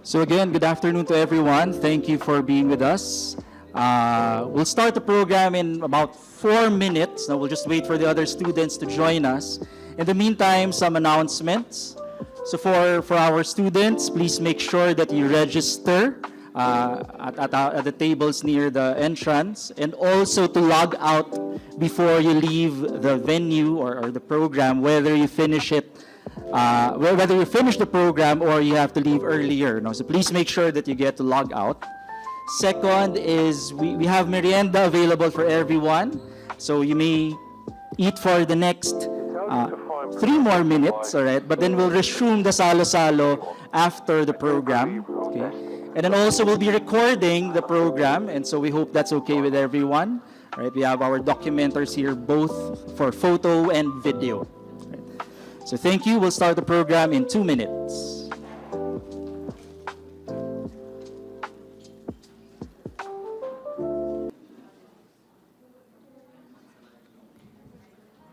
So again, good afternoon to everyone. Thank you for being with us. We'll start the program in about 4 minutes. Now we'll just wait for the other students to join us. In the meantime, some announcements. So for our students, please make sure that you register at the tables near the entrance, and also to log out before you leave the venue or the program, whether you finish it whether you finish the program or you have to leave earlier. No? So please make sure that you get to log out. Second is we have merienda available for everyone. So you may eat for the next 3 more minutes, all right? But then we'll resume the salo-salo after the program, okay? And then also we'll be recording the program, and so we hope that's okay with everyone. All right, we have our documenters here both for photo and video. So thank you. We'll start the program in 2 minutes.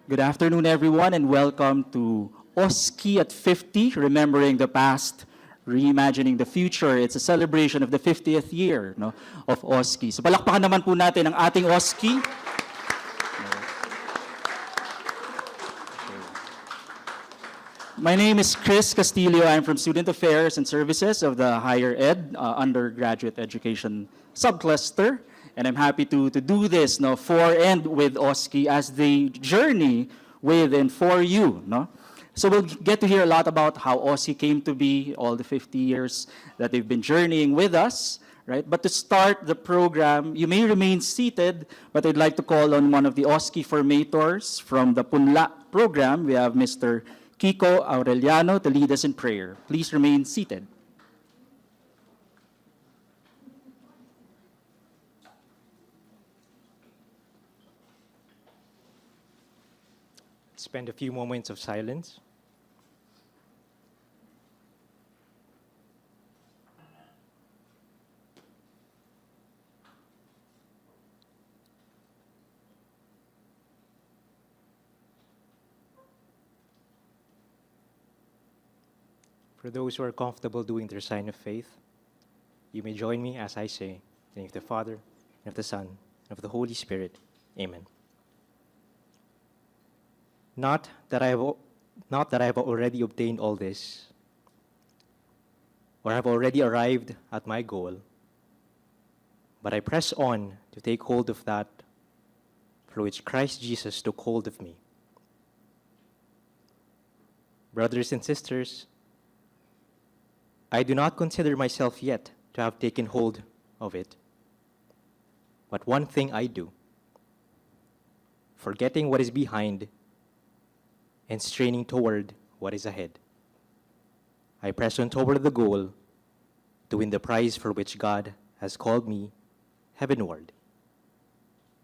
Good afternoon, everyone, and welcome to OSCI at 50, Remembering the Past, Reimagining the Future. It's a celebration of the 50th year of OSCI. So palakpakan naman po natin ang ating OSCI. My name is Chris Castillo. I'm from Student Affairs and Services of the Higher Ed Undergraduate Education Subcluster. And I'm happy to do this for and with OSCI as they journey with and for you. So we'll get to hear a lot about how OSCI came to be, all the 50 years that they've been journeying with us. Right? But to start the program, you may remain seated, but I'd like to call on one of the OSCI formators from the Punla program. We have Mr. Kiko Aureliano to lead us in prayer. Please remain seated. Spend a few moments of silence. For those who are comfortable doing their sign of faith, you may join me as I say, in the name of the Father, and of the Son, and of the Holy Spirit. Amen. Not that I have already obtained all this, or have already arrived at my goal, but I press on to take hold of that for which Christ Jesus took hold of me. Brothers and sisters, I do not consider myself yet to have taken hold of it. But one thing I do, forgetting what is behind and straining toward what is ahead. I press on toward the goal to win the prize for which God has called me heavenward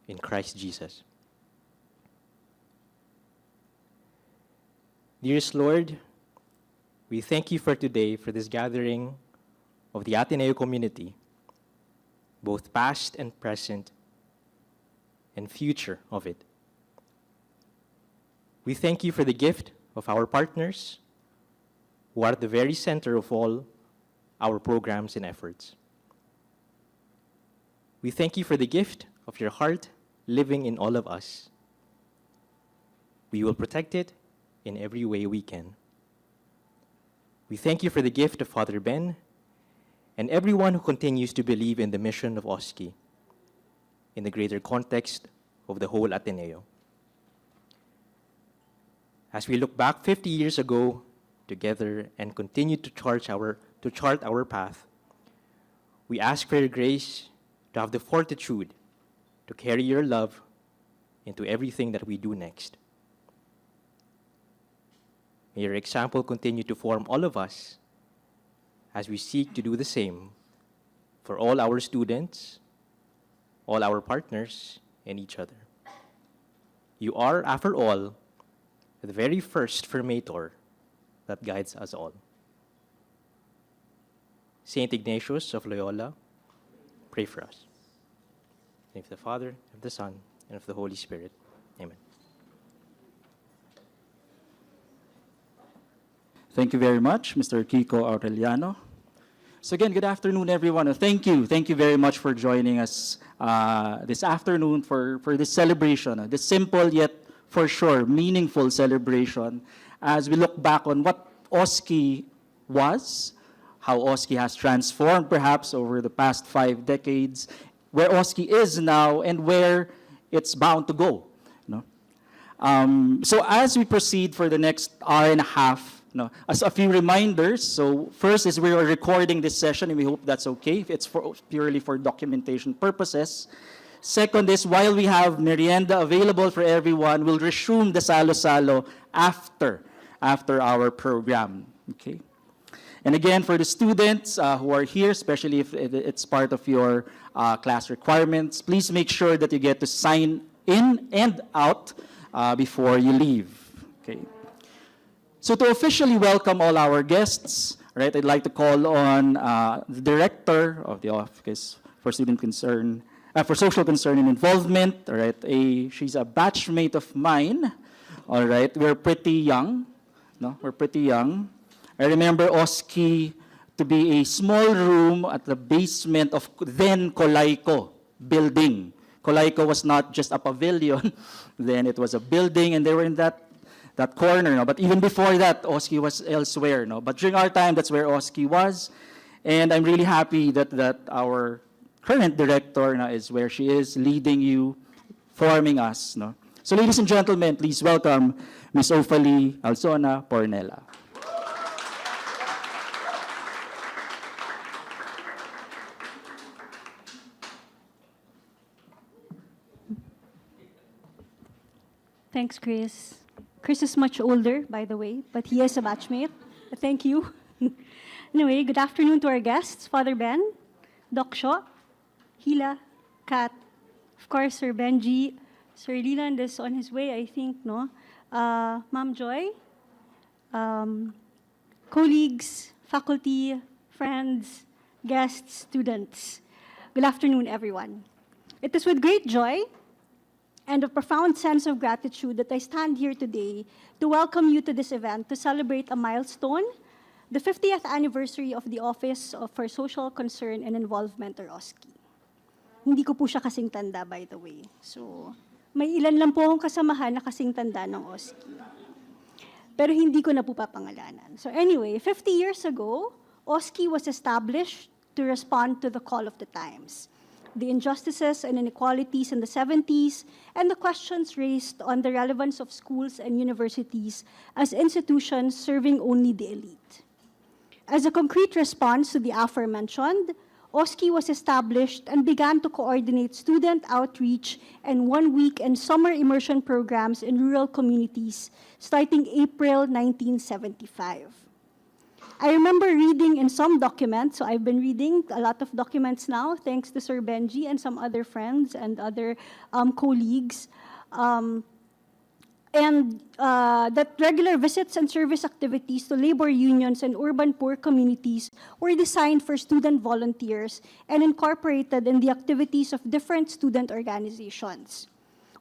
in Christ Jesus. Dearest Lord, we thank you for today, for this gathering of the Ateneo community, both past and present, and future of it. We thank you for the gift of our partners, who are at the very center of all our programs and efforts. We thank you for the gift of your heart living in all of us. We will protect it in every way we can. We thank you for the gift of Father Ben and everyone who continues to believe in the mission of OSCI in the greater context of the whole Ateneo. As we look back 50 years ago together and continue to chart our path, we ask for your grace to have the fortitude to carry your love into everything that we do next. May your example continue to form all of us as we seek to do the same for all our students, all our partners, and each other. You are, after all, the very first formator that guides us all. Saint Ignatius of Loyola, pray for us. In the name of the Father, of the Son, and of the Holy Spirit. Amen. Thank you very much, Mr. Kiko Aureliano. So again, good afternoon, everyone. Thank you. Thank you very much for joining us this afternoon for this celebration, this simple yet for sure meaningful celebration as we look back on what OSCI was, how OSCI has transformed perhaps over the past 5 decades, where OSCI is now, and where it's bound to go. You know? So as we proceed for the next hour and a half, as a few reminders, so first is we are recording this session and we hope that's okay. It's purely for documentation purposes. Second is while we have merienda available for everyone, we'll resume the salo-salo after our program. Okay. And again, for the students who are here, especially if it's part of your class requirements, please make sure that you get to sign in and out before you leave. Okay. So to officially welcome all our guests, right, I'd like to call on the director of the Office for Social Concern and Involvement. All right, she's a batchmate of mine. All right, we're pretty young. No, we're pretty young. I remember OSCI to be a small room at the basement of then Colayco building. Colayco was not just a pavilion, then it was a building, and they were in that corner. No? But even before that, OSCI was elsewhere. No? But during our time, that's where OSCI was. And I'm really happy that our current director is where she is, leading you, forming us. No? So ladies and gentlemen, please welcome Ms. Ophalie Alzona Pornella. Thanks, Chris. Chris is much older, by the way, but he is a batchmate. Thank you. Anyway, good afternoon to our guests, Father Ben, Doc Shaw, Hila, Kat, of course, Sir Benji, Sir Leland is on his way, I think, no? Ma'am Joy, colleagues, faculty, friends, guests, students. Good afternoon, everyone. It is with great joy and a profound sense of gratitude that I stand here today to welcome you to this event to celebrate a milestone, the 50th anniversary of the Office for Social Concern and Involvement, or OSCI. Hindi ko po siya kasing tanda, by the way. So, may ilan lang po akong kasamahan na kasing tanda ng OSCI. Pero hindi ko na po papangalanan. So anyway, 50 years ago, OSCI was established to respond to the call of the times, the injustices and inequalities in the 70s, and the questions raised on the relevance of schools and universities as institutions serving only the elite. As a concrete response to the aforementioned, OSCI was established and began to coordinate student outreach and one-week and summer immersion programs in rural communities starting April 1975. I remember reading in some documents, so I've been reading a lot of documents now, thanks to Sir Benji and some other friends and other colleagues, that regular visits and service activities to labor unions and urban poor communities were designed for student volunteers and incorporated in the activities of different student organizations.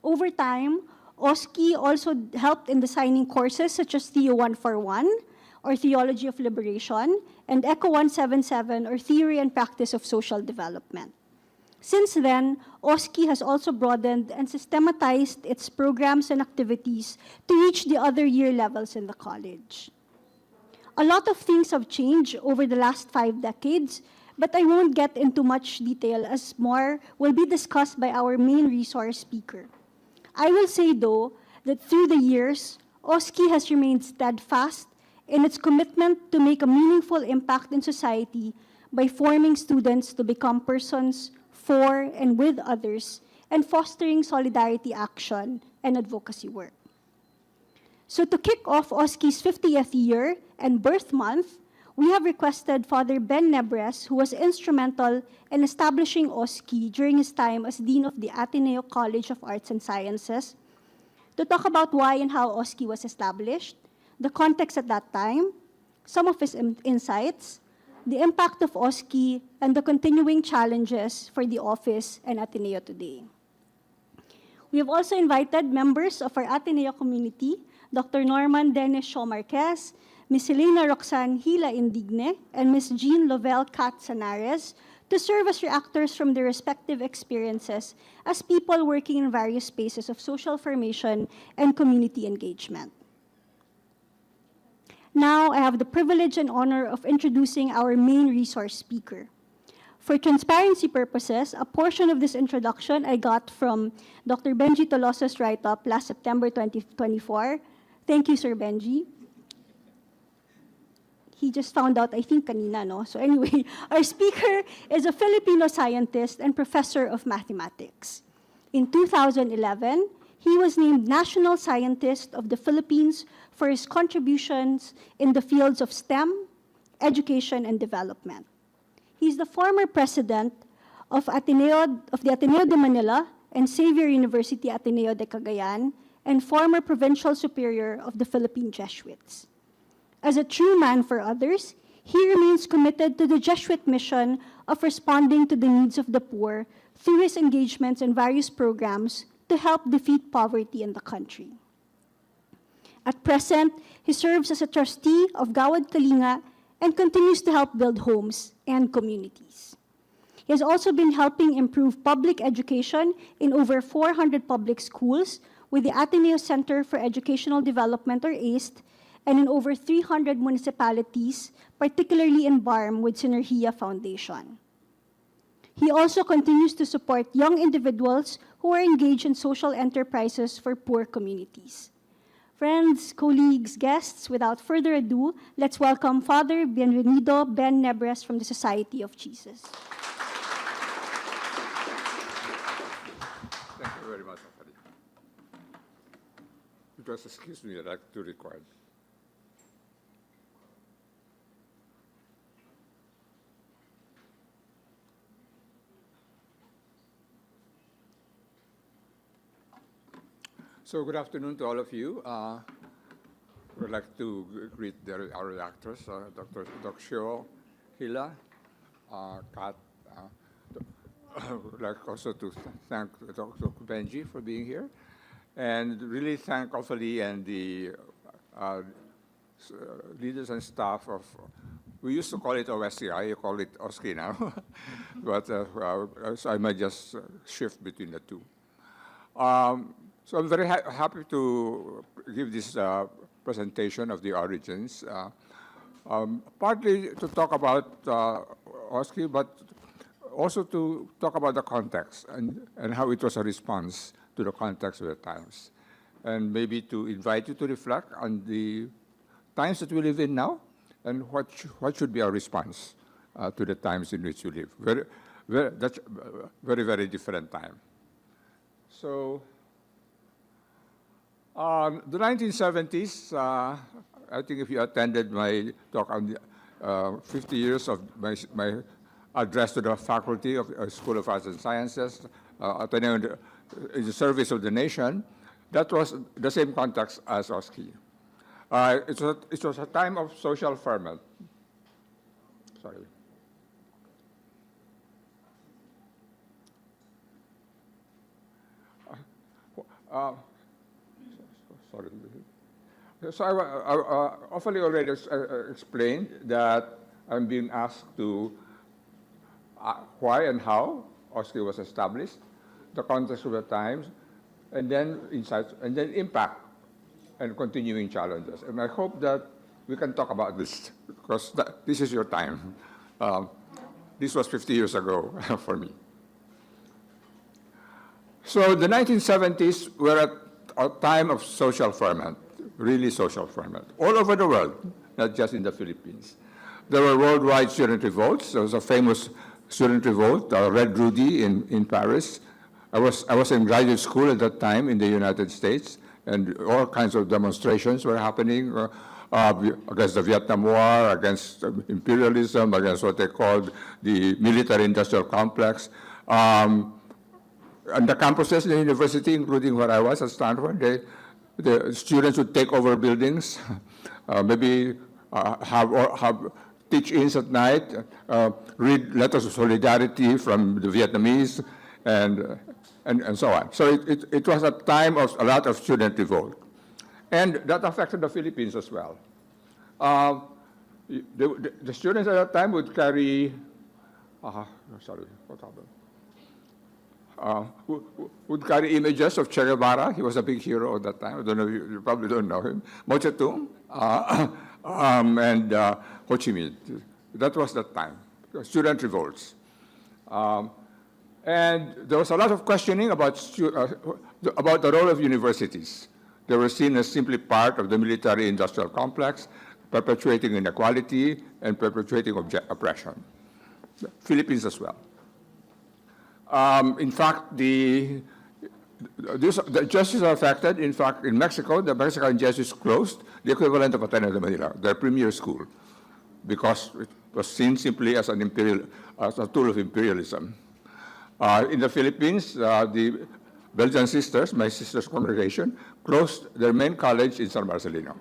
Over time, OSCI also helped in designing courses such as Theo 141, or Theology of Liberation, and ECHO 177, or Theory and Practice of Social Development. Since then, OSCI has also broadened and systematized its programs and activities to reach the other year levels in the college. A lot of things have changed over the last 5 decades, but I won't get into much detail as more will be discussed by our main resource speaker. I will say, though, that through the years, OSCI has remained steadfast in its commitment to make a meaningful impact in society by forming students to become persons for and with others and fostering solidarity action and advocacy work. So to kick off OSCI's 50th year and birth month, we have requested Father Ben Nebres, who was instrumental in establishing OSCI during his time as Dean of the Ateneo College of Arts and Sciences, to talk about why and how OSCI was established, the context at that time, some of his insights, the impact of OSCI, and the continuing challenges for the office and Ateneo today. We have also invited members of our Ateneo community, Dr. Norman Dennis Shaw Marquez, Ms. Helena Roxanne Hila Indigne, and Ms. Jean Lovell Cat Sanares to serve as reactors from their respective experiences as people working in various spaces of social formation and community engagement. Now, I have the privilege and honor of introducing our main resource speaker. For transparency purposes, a portion of this introduction I got from Dr. Benji Tolosa's write-up last September 2024. Thank you, Sir Benji. He just found out, I think, kanina, no? So anyway, our speaker is a Filipino scientist and professor of mathematics. In 2011, he was named National Scientist of the Philippines for his contributions in the fields of STEM, education, and development. He's the former president of the Ateneo de Manila and Xavier University Ateneo de Cagayan, and former provincial superior of the Philippine Jesuits. As a true man for others, he remains committed to the Jesuit mission of responding to the needs of the poor through his engagements in various programs to help defeat poverty in the country. At present, he serves as a trustee of Gawad Kalinga and continues to help build homes and communities. He has also been helping improve public education in over 400 public schools with the Ateneo Center for Educational Development, or ACE, and in over 300 municipalities, particularly in BARM with Synergia Foundation. He also continues to support young individuals who are engaged in social enterprises for poor communities. Friends, colleagues, guests, without further ado, let's welcome Father Bienvenido Nebres from the Society of Jesus. Thank you very much, Afari. Because, excuse me, I'd like to record. So good afternoon to all of you. We'd like to greet our actors, Dr. Shio Hila, Kat. Would like also to thank Dr. Benji for being here, and really thank Ofali and the leaders and staff of. We used to call it OSCI, you call it OSCI now, but so I might just shift between the two. So I'm very happy to give this presentation of the origins, partly to talk about OSCI, but also to talk about the context and how it was a response to the context of the times, and maybe to invite you to reflect on the times that we live in now and what should be our response to the times in which we live. That's a very different time. So. The 1970s, I think if you attended my talk on the 50 years of my address to the faculty of School of Arts and Sciences, Ateneo in the service of the nation, that was the same context as OSCI. It was a time of social ferment. Sorry. Sorry. So I awfully already explained that I'm being asked to why and how OSCI was established, the context of the times, and then insights, and then impact and continuing challenges. And I hope that we can talk about this because this is your time. This was 50 years ago for me. So the 1970s were at a time of social ferment, really social ferment, all over the world, not just in the Philippines. There were worldwide student revolts. There was a famous student revolt, Red Rudy in Paris. I was in graduate school at that time in the United States, and all kinds of demonstrations were happening against the Vietnam War, against imperialism, against what they called the military-industrial complex. On the campuses in the university, including where I was at Stanford, the students would take over buildings, maybe have teach-ins at night, read letters of solidarity from the Vietnamese, and so on. So it was a time of a lot of student revolt. And that affected the Philippines as well. The students at that time would carry, sorry, what happened? Would carry images of Che Guevara. He was a big hero at that time. I don't know, you probably don't know him. Mao Zedong and Ho Chi Minh. That was that time, student revolts. And there was a lot of questioning about the role of universities. They were seen as simply part of the military-industrial complex, perpetuating inequality and perpetuating oppression. The Philippines as well. In fact, the Jesuits are affected. In fact, in Mexico, the Mexican Jesuits closed the equivalent of Ateneo de Manila, their premier school, because it was seen simply as as a tool of imperialism. In the Philippines, the Belgian sisters, my sister's congregation, closed their main college in San Marcelino.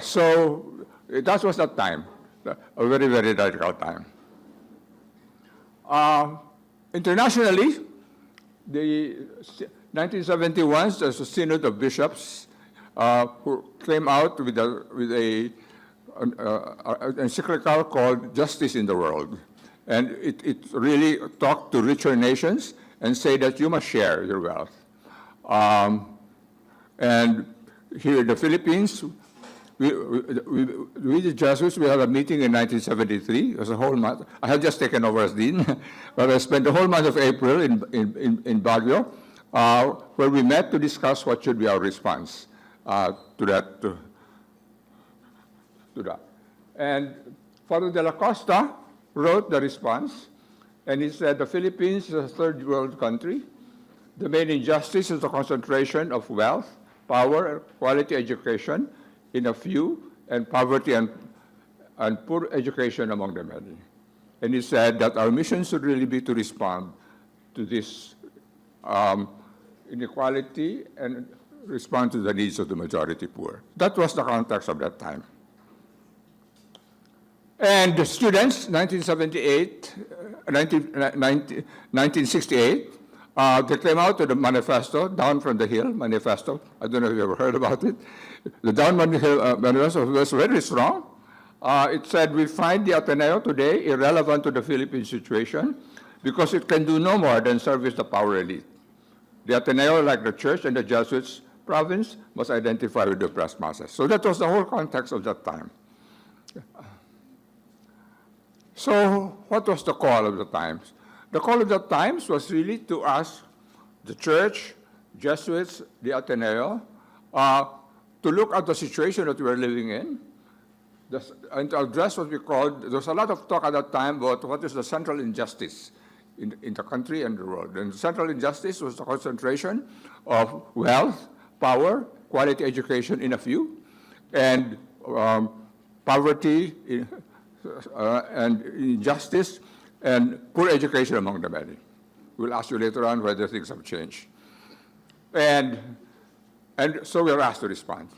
So that was that time, a very, very radical time. Internationally, the 1971, there's a synod of bishops who came out with an encyclical called Justice in the World. And it really talked to richer nations and say that you must share your wealth. And here in the Philippines, we the Jesuits, we had a meeting in 1973. It was a whole month. I had just taken over as dean, but I spent the whole month of April in Baguio, where we met to discuss what should be our response to that. And Father de la Costa wrote the response, and he said, the Philippines is a third world country. The main injustice is the concentration of wealth, power, and quality education in a few, and poverty and poor education among the many. And he said that our mission should really be to respond to this inequality and respond to the needs of the majority poor. That was the context of that time. And the students, 1968, they came out with a manifesto, Down from the Hill manifesto. I don't know if you ever heard about it. The Down from the Hill manifesto was very strong. It said, we find the Ateneo today irrelevant to the Philippine situation because it can do no more than service the power elite. The Ateneo, like the church and the Jesuits province, must identify with the oppressed masses. So that was the whole context of that time. So what was the call of the times? The call of the times was really to ask the church, Jesuits, the Ateneo, to look at the situation that we are living in, and to address what we called, there was a lot of talk at that time about what is the central injustice in the country and the world. And the central injustice was the concentration of wealth, power, quality education in a few, and poverty, and injustice, and poor education among the many. We'll ask you later on whether things have changed. And so we were asked to respond.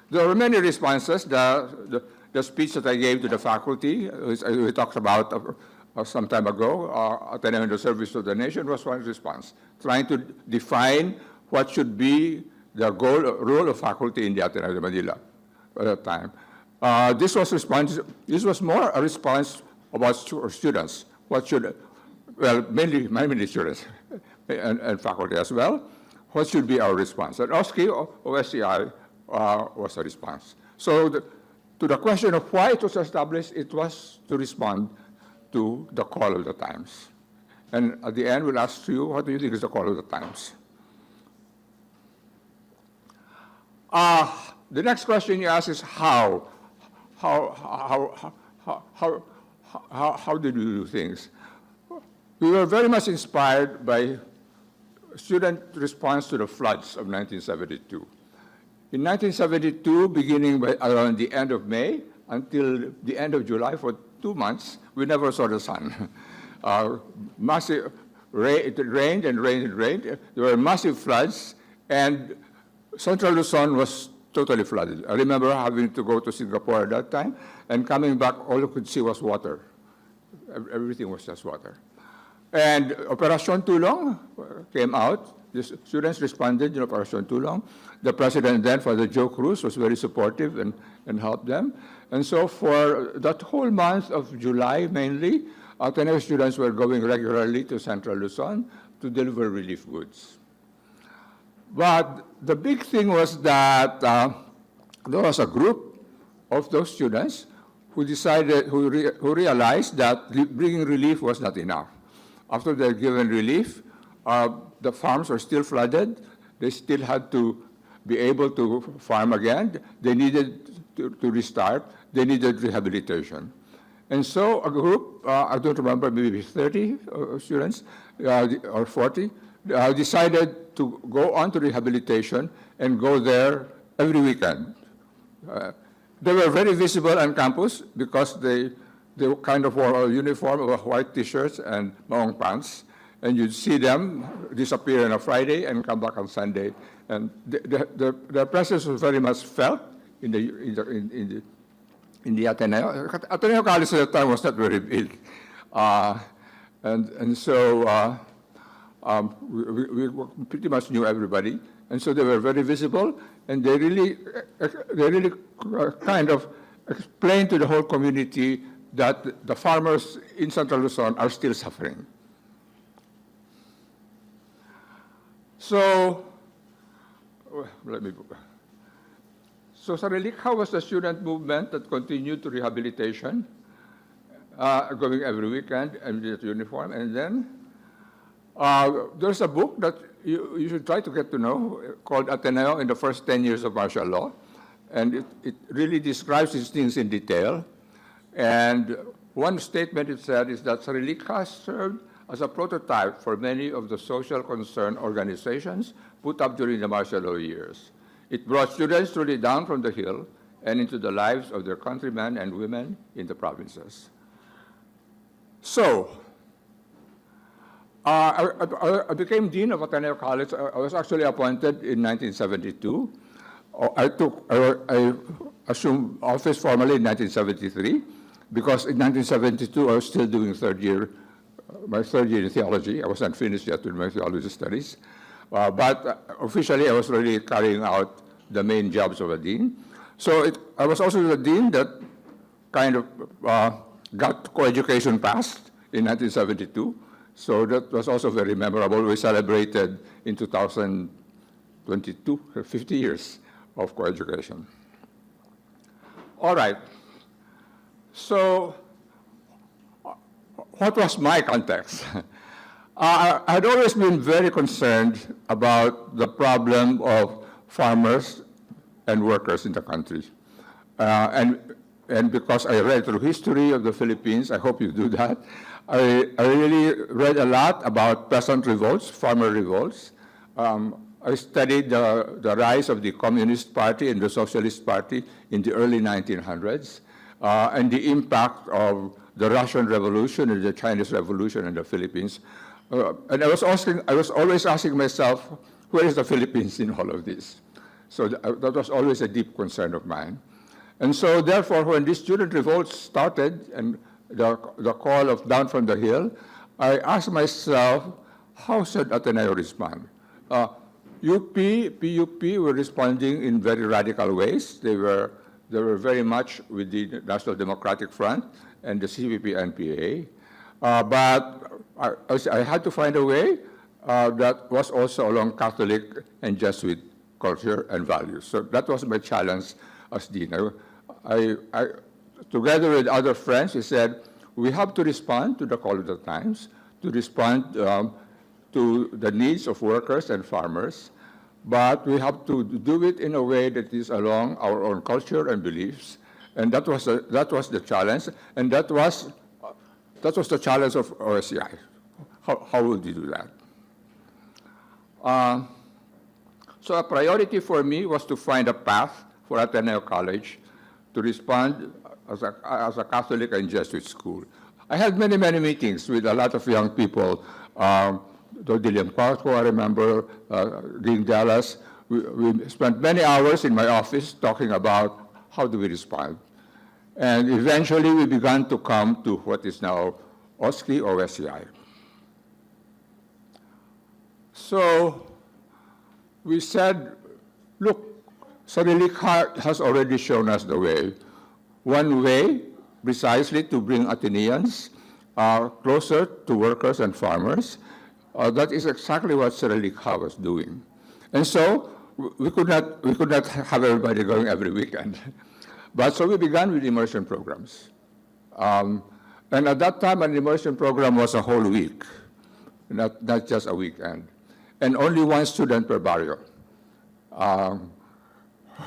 There were many responses. The speech that I gave to the faculty, we talked about some time ago, Ateneo in the service of the nation, was one response, trying to define what should be the role of faculty in the Ateneo de Manila at that time. This was more a response about students. Mainly students and faculty as well. What should be our response? And OSCI was a response. So to the question of why it was established, it was to respond to the call of the times. And at the end, we'll ask you, what do you think is the call of the times? The next question you ask is how? How did we do things? We were very much inspired by student response to the floods of 1972. In 1972, beginning around the end of May until the end of July, for 2 months, we never saw the sun. Massive it rained and rained and rained. There were massive floods, and Central Luzon was totally flooded. I remember having to go to Singapore at that time, and coming back, all you could see was water. Everything was just water. And Operacion Tulong came out. the students responded, Operation Tulong. The president then, Father Joe Cruz, was very supportive and helped them. And so for that whole month of July, mainly, Ateneo students were going regularly to Central Luzon to deliver relief goods. But the big thing was that there was a group of those students who decided, who realized that bringing relief was not enough. After they're given relief, the farms were still flooded. They still had to be able to farm again. They needed to restart. They needed rehabilitation. And so a group, I don't remember, maybe 30 students or 40, decided to go on to rehabilitation and go there every weekend. They were very visible on campus because they kind of wore a uniform of white T-shirts and maong pants, and you'd see them disappear on a Friday and come back on Sunday. And their presence was very much felt in the Ateneo. Ateneo College at the time was not very big, and so we pretty much knew everybody, and so they were very visible, and they really kind of explained to the whole community that the farmers in Central Luzon are still suffering. So, let me go. So, Sarilik, how was the student movement that continued to rehabilitation, going every weekend and with uniform? And then there's a book that you should try to get to know called Ateneo in the First 10 Years of Martial Law. And it really describes these things in detail. And one statement it said is that Sarilik served as a prototype for many of the social concern organizations put up during the martial law years. It brought students truly down from the hill and into the lives of their countrymen and women in the provinces. So, I became Dean of Ateneo College. I was actually appointed in 1972. I assumed office formally in 1973, because in 1972 I was still doing my third year in theology. I wasn't finished yet with my theology studies. But officially I was really carrying out the main jobs of a dean. So I was also the dean that kind of got co-education passed in 1972. So that was also very memorable. We celebrated in 2022, 50 years of co-education. All right. So what was my context? I had always been very concerned about the problem of farmers and workers in the country. And because I read through history of the Philippines, I hope you do that, I really read a lot about peasant revolts, farmer revolts. I studied the rise of the Communist Party and the Socialist Party in the early 1900s, and the impact of the Russian Revolution and the Chinese Revolution in the Philippines. And I was always asking myself, where is the Philippines in all of this? So that was always a deep concern of mine. And so therefore, when these student revolts started and the call of down from the hill, I asked myself, how should Ateneo respond? PUP were responding in very radical ways. They were very much with the National Democratic Front and the CPP-NPA. But I had to find a way that was also along Catholic and Jesuit culture and values. So that was my challenge as dean. Together with other friends, we said, we have to respond to the call of the times, to respond to the needs of workers and farmers, but we have to do it in a way that is along our own culture and beliefs. And that was the challenge, and that was the challenge of OSCI. How would you do that? So a priority for me was to find a path for Ateneo College to respond as a Catholic and Jesuit school. I had many, many meetings with a lot of young people. Dodilian Parco, I remember, Dean Dallas. We spent many hours in my office talking about how do we respond. And eventually we began to come to what is now OSCI or OSCI. So we said, look, Sarilik has already shown us the way. One way, precisely, to bring Ateneans closer to workers and farmers. That is exactly what Sarilik was doing. And so we could not have everybody going every weekend. But so we began with immersion programs. And at that time, an immersion program was a whole week, not just a weekend. And only one student per barrio.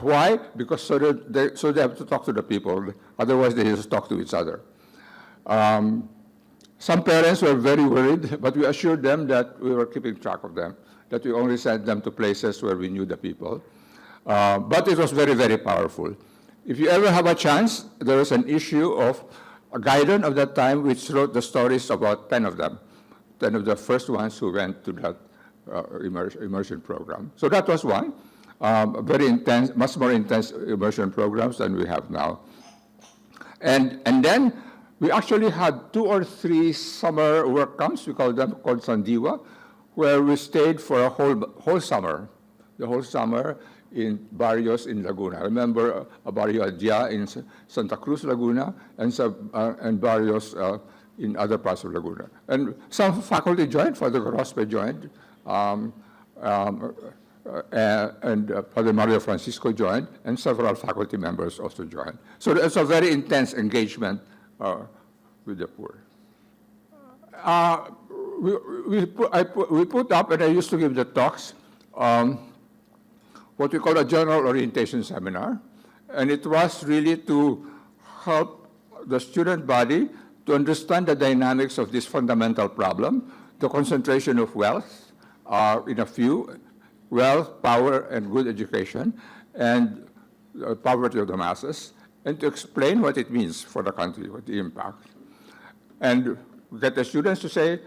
Why? Because so they have to talk to the people, otherwise they just talk to each other. Some parents were very worried, but we assured them that we were keeping track of them, that we only sent them to places where we knew the people. But it was very, very powerful. If you ever have a chance, there was an issue of a guidance of that time which wrote the stories about 10 of them, 10 of the first ones who went to that immersion program. So that was one. Very intense, much more intense immersion programs than we have now. And then we actually had 2 or 3 summer work camps, we call them, called Sandiwa, where we stayed for a whole summer, the whole summer in barrios in Laguna. I remember a barrio Adya in Santa Cruz, Laguna, and barrios in other parts of Laguna. And some faculty joined, Father Gorospe joined, and Father Mario Francisco joined, and several faculty members also joined. So it's a very intense engagement with the poor. We put up, and I used to give the talks, what we call a general orientation seminar, and it was really to help the student body to understand the dynamics of this fundamental problem, the concentration of wealth in a few, wealth, power, and good education, and poverty of the masses, and to explain what it means for the country, what the impact. And get the students to say,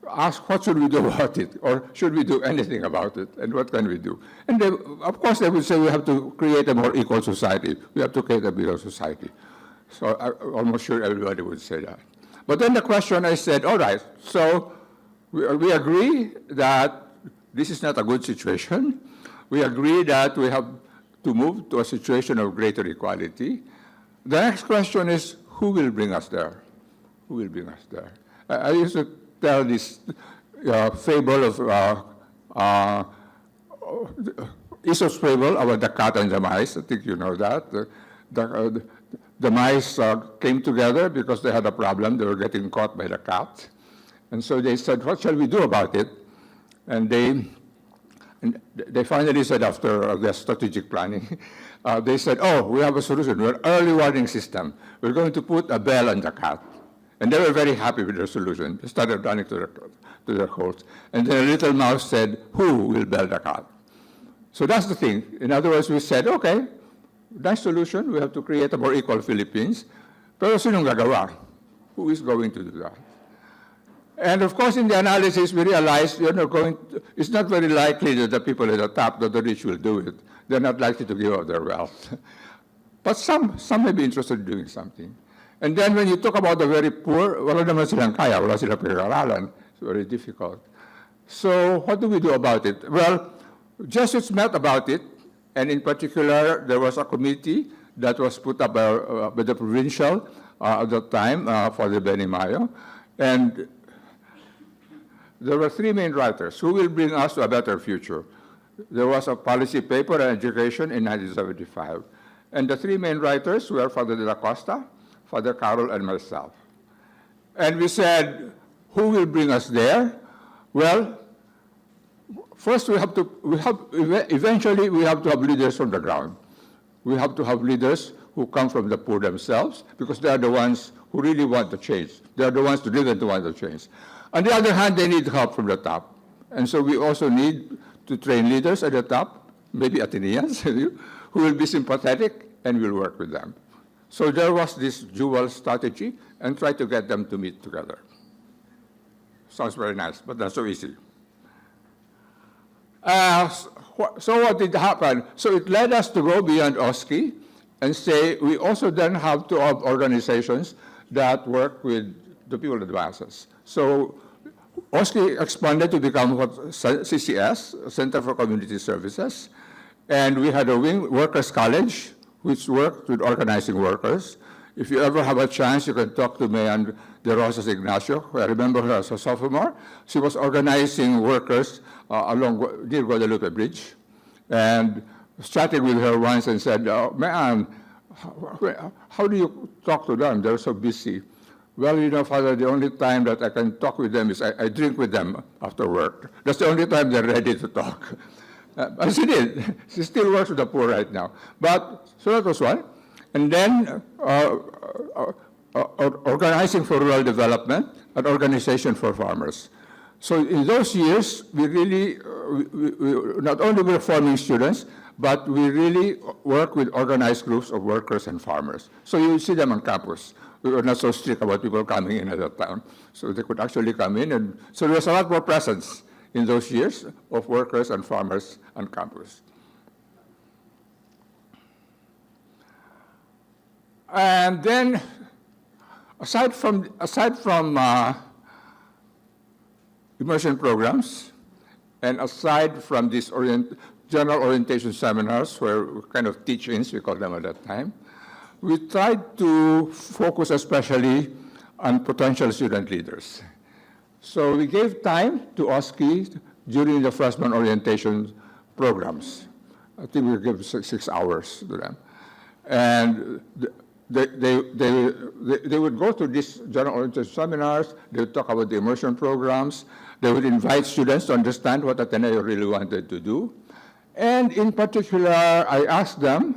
ask what should we do about it, or should we do anything about it, and what can we do? And they, of course they would say we have to create a more equal society. We have to create a better society. So I'm almost sure everybody would say that. But then the question I said, all right, so we agree that this is not a good situation. We agree that we have to move to a situation of greater equality. The next question is, who will bring us there? Who will bring us there? I used to tell this fable of Aesop's fable about the cat and the mice. I think you know that. The mice came together because they had a problem. They were getting caught by the cat. And so they said, what shall we do about it? And they finally said, after their strategic planning, they said, oh, we have a solution. We're an early warning system. We're going to put a bell on the cat. And they were very happy with their solution. They started running to their holes. And then a little mouse said, who will bell the cat? So that's the thing. In other words, we said, okay, nice solution. We have to create a more equal Philippines. Pero sinong gagawa? Who is going to do that? And of course, in the analysis, we realized it's not very likely that the people at the top, that the rich will do it. They're not likely to give up their wealth. But some may be interested in doing something. And then when you talk about the very poor, wala naman silang kaya, wala silang pinag-aralan. It's very difficult. So what do we do about it? Well, Jesuits met about it, and in particular, there was a committee that was put up by the provincial at that time, Father Benny Mayo, and there were 3 main writers who will bring us to a better future. There was a policy paper on education in 1975, and the 3 main writers were Father de la Costa, Father Carol, and myself. And we said, who will bring us there? Well, first eventually we have to have leaders from the ground. We have to have leaders who come from the poor themselves, because they are the ones who really want the change. They are the ones who really want the change. On the other hand, they need help from the top. And so we also need to train leaders at the top, maybe Ateneans, who will be sympathetic and will work with them. So there was this dual strategy, and try to get them to meet together. Sounds very nice, but not so easy. So what did happen? So it led us to go beyond OSCI and say we also then have to have organizations that work with the people of the masses. So OSCI expanded to become what CCS, Center for Community Services, and we had a wing, Workers' College, which worked with organizing workers. If you ever have a chance, you can talk to Mayan De Rosas Ignacio. I remember her as a sophomore. She was organizing workers along near Guadalupe Bridge, and chatting with her once and said, "Man, how do you talk to them? They're so busy." "Well, you know, Father, the only time that I can talk with them is I drink with them after work. That's the only time they're ready to talk." And she did. She still works with the poor right now. But, so that was one. And then organizing for rural development, an organization for farmers. So in those years, we really, we not only were forming students, but we really work with organized groups of workers and farmers. So you see them on campus. We were not so strict about people coming in at that time. So they could actually come in. And so there was a lot more presence in those years of workers and farmers on campus. And then, aside from immersion programs, and aside from these general orientation seminars, where kind of teach-ins, we call them at that time, we tried to focus especially on potential student leaders. So we gave time to OSCI during the freshman orientation programs. I think we gave 6 hours to them. And they would go to these general orientation seminars, they would talk about the immersion programs, they would invite students to understand what Ateneo really wanted to do. And in particular, I asked them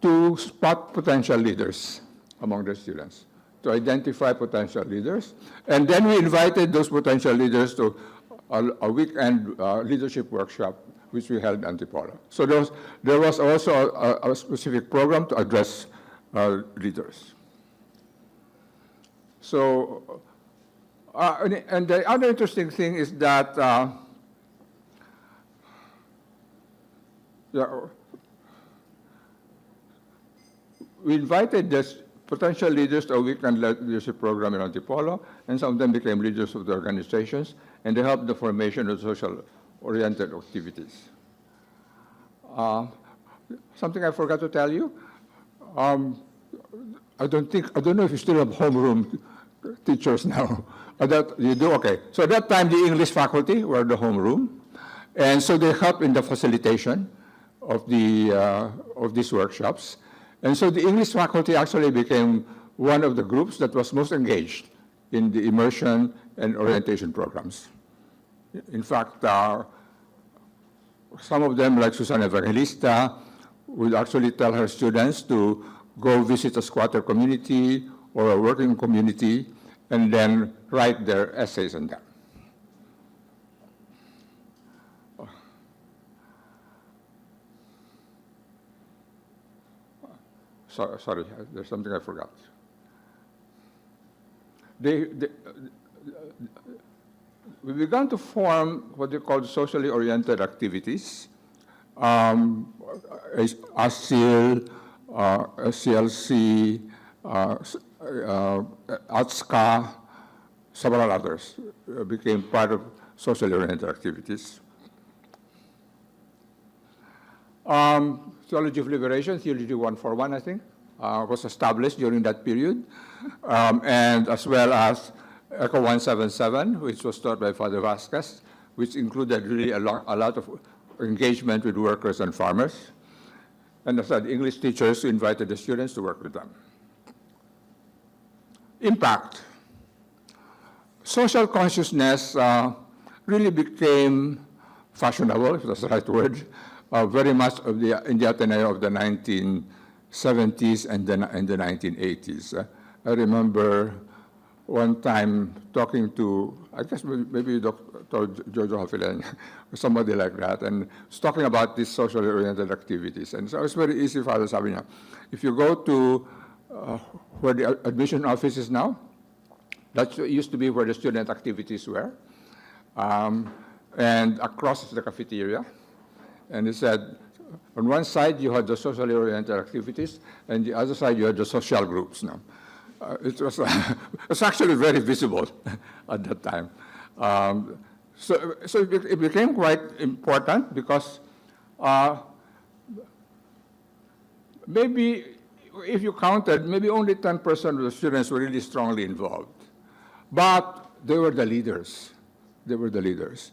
to spot potential leaders among the students, to identify potential leaders. And then we invited those potential leaders to a weekend leadership workshop, which we held in Antipolo. So there was also a specific program to address leaders. So, and the other interesting thing is that we invited these potential leaders to a weekend leadership program in Antipolo, and some of them became leaders of the organizations, and they helped the formation of social-oriented activities. Something I forgot to tell you. I don't know if you still have homeroom teachers now. That you do? Okay. So at that time, the English faculty were the homeroom, and so they helped in the facilitation of these workshops. And so the English faculty actually became one of the groups that was most engaged in the immersion and orientation programs. In fact, some of them, like Susana Evangelista, would actually tell her students to go visit a squatter community or a working community and then write their essays on them. Sorry, there's something I forgot. We began to form what they call socially oriented activities, ASIL, SCLC, ATSCA, several others became part of socially oriented activities. Theology of Liberation, Theology 141, I think, was established during that period, and as well as ECHO 177, which was taught by Father Vasquez, which included really a lot of engagement with workers and farmers. And as I said, English teachers invited the students to work with them. Impact. Social consciousness really became fashionable, if that's the right word, very much in the Ateneo of the 1970s and the 1980s. I remember one time talking to, I guess maybe Dr. Jojo Hafilen, or somebody like that, and was talking about these socially oriented activities. And so it's very easy, Father sabi niya. If you go to where the admission office is now, that used to be where the student activities were, and across is the cafeteria. And he said, on one side you had the socially oriented activities, and the other side you had the social groups now. It was actually very visible at that time. So it became quite important because maybe if you counted, maybe only 10% of the students were really strongly involved. But they were the leaders. They were the leaders.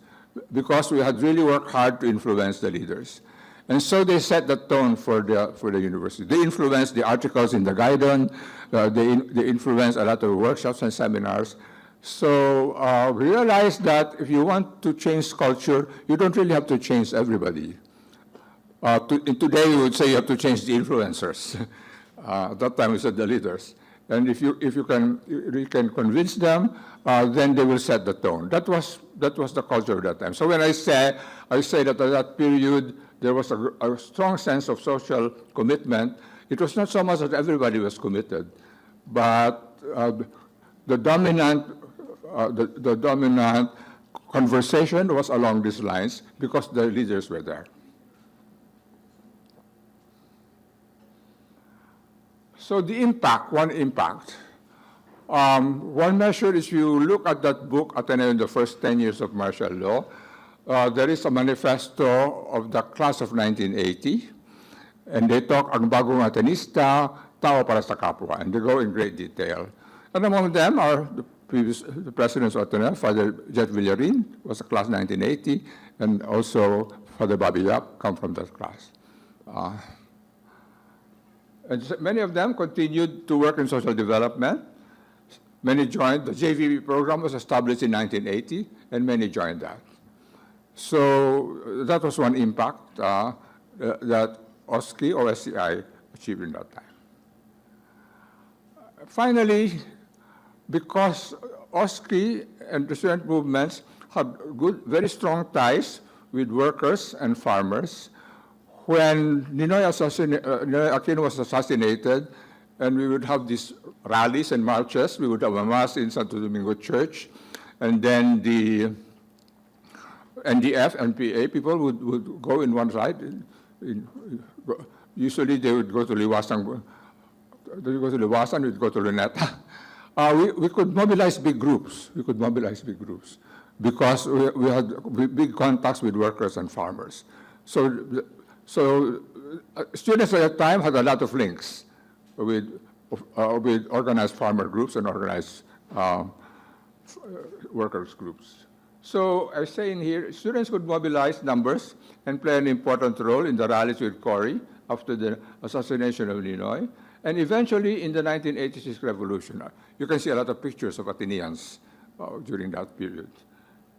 Because we had really worked hard to influence the leaders. And so they set the tone for the university. They influenced the articles in the Guidon. They influenced a lot of workshops and seminars. So we realized that if you want to change culture, you don't really have to change everybody. Today, we would say you have to change the influencers. At that time, we said the leaders. And if you can convince them, then they will set the tone. That was the culture at that time. So when I say that at that period there was a strong sense of social commitment, it was not so much that everybody was committed, but the dominant conversation was along these lines because the leaders were there. So the impact, one impact. One measure is you look at that book, Ateneo in the First 10 Years of Martial Law, there is a manifesto of the class of 1980, and they talk ang bagong Atenista, tao para sa kapwa, and they go in great detail. And among them are the presidents of Ateneo, Father Jet Villarin, was a class 1980, and also Father Bobby Yap come from that class. And many of them continued to work in social development. Many joined, the JVP program was established in 1980, and many joined that. So that was one impact that OSCI achieved in that time. Finally, because OSCI and the student movements had very strong ties with workers and farmers, when Ninoy Aquino was assassinated, and we would have these rallies and marches, we would have a mass in Santo Domingo Church, and then the NDF and PA people would go in one side. Usually they would go to Liwasan, we'd go to Luneta. We could mobilize big groups. We could mobilize big groups because we had big contacts with workers and farmers. So students at that time had a lot of links with organized farmer groups and organized workers groups. So I say in here, students could mobilize numbers and play an important role in the rallies with Cory after the assassination of Ninoy, and eventually in the 1986 revolution. You can see a lot of pictures of Ateneans during that period.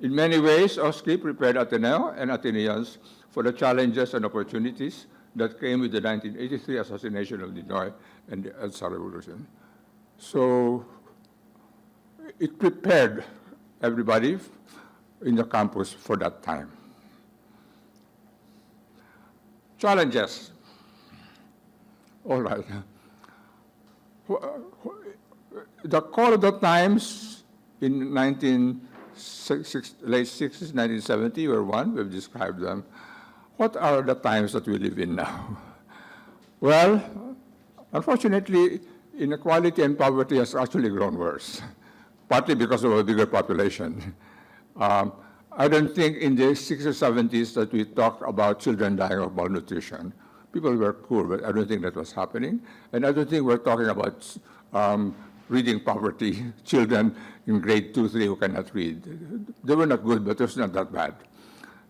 In many ways, OSCI prepared Ateneo and Ateneans for the challenges and opportunities that came with the 1983 assassination of Ninoy and the EDSA revolution. So it prepared everybody in the campus for that time. Challenges. All right. The call of the times in late 60s, 1970 were one, we've described them. What are the times that we live in now? Well, unfortunately, inequality and poverty has actually grown worse, partly because of a bigger population. I don't think in the 60s or 70s that we talked about children dying of malnutrition. People were poor, but I don't think that was happening. And I don't think we're talking about reading poverty, children in grade 2, 3 who cannot read. They were not good, but it was not that bad.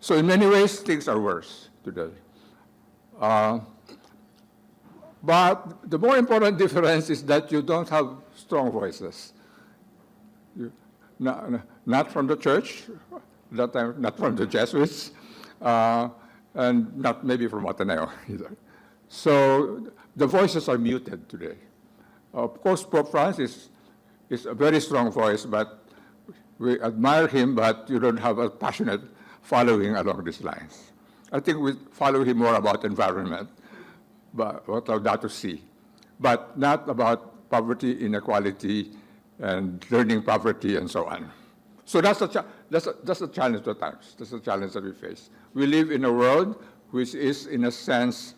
So in many ways, things are worse today. But the more important difference is that you don't have strong voices. Not from the church, that time, not from the Jesuits, and not maybe from Ateneo either. So the voices are muted today. Of course, Pope Francis is a very strong voice, but we admire him, but you don't have a passionate following along these lines. I think we follow him more about environment, but what I'd like to see, but not about poverty, inequality, and learning poverty, and so on. So that's a challenge at times. That's a challenge that we face. We live in a world which is, in a sense,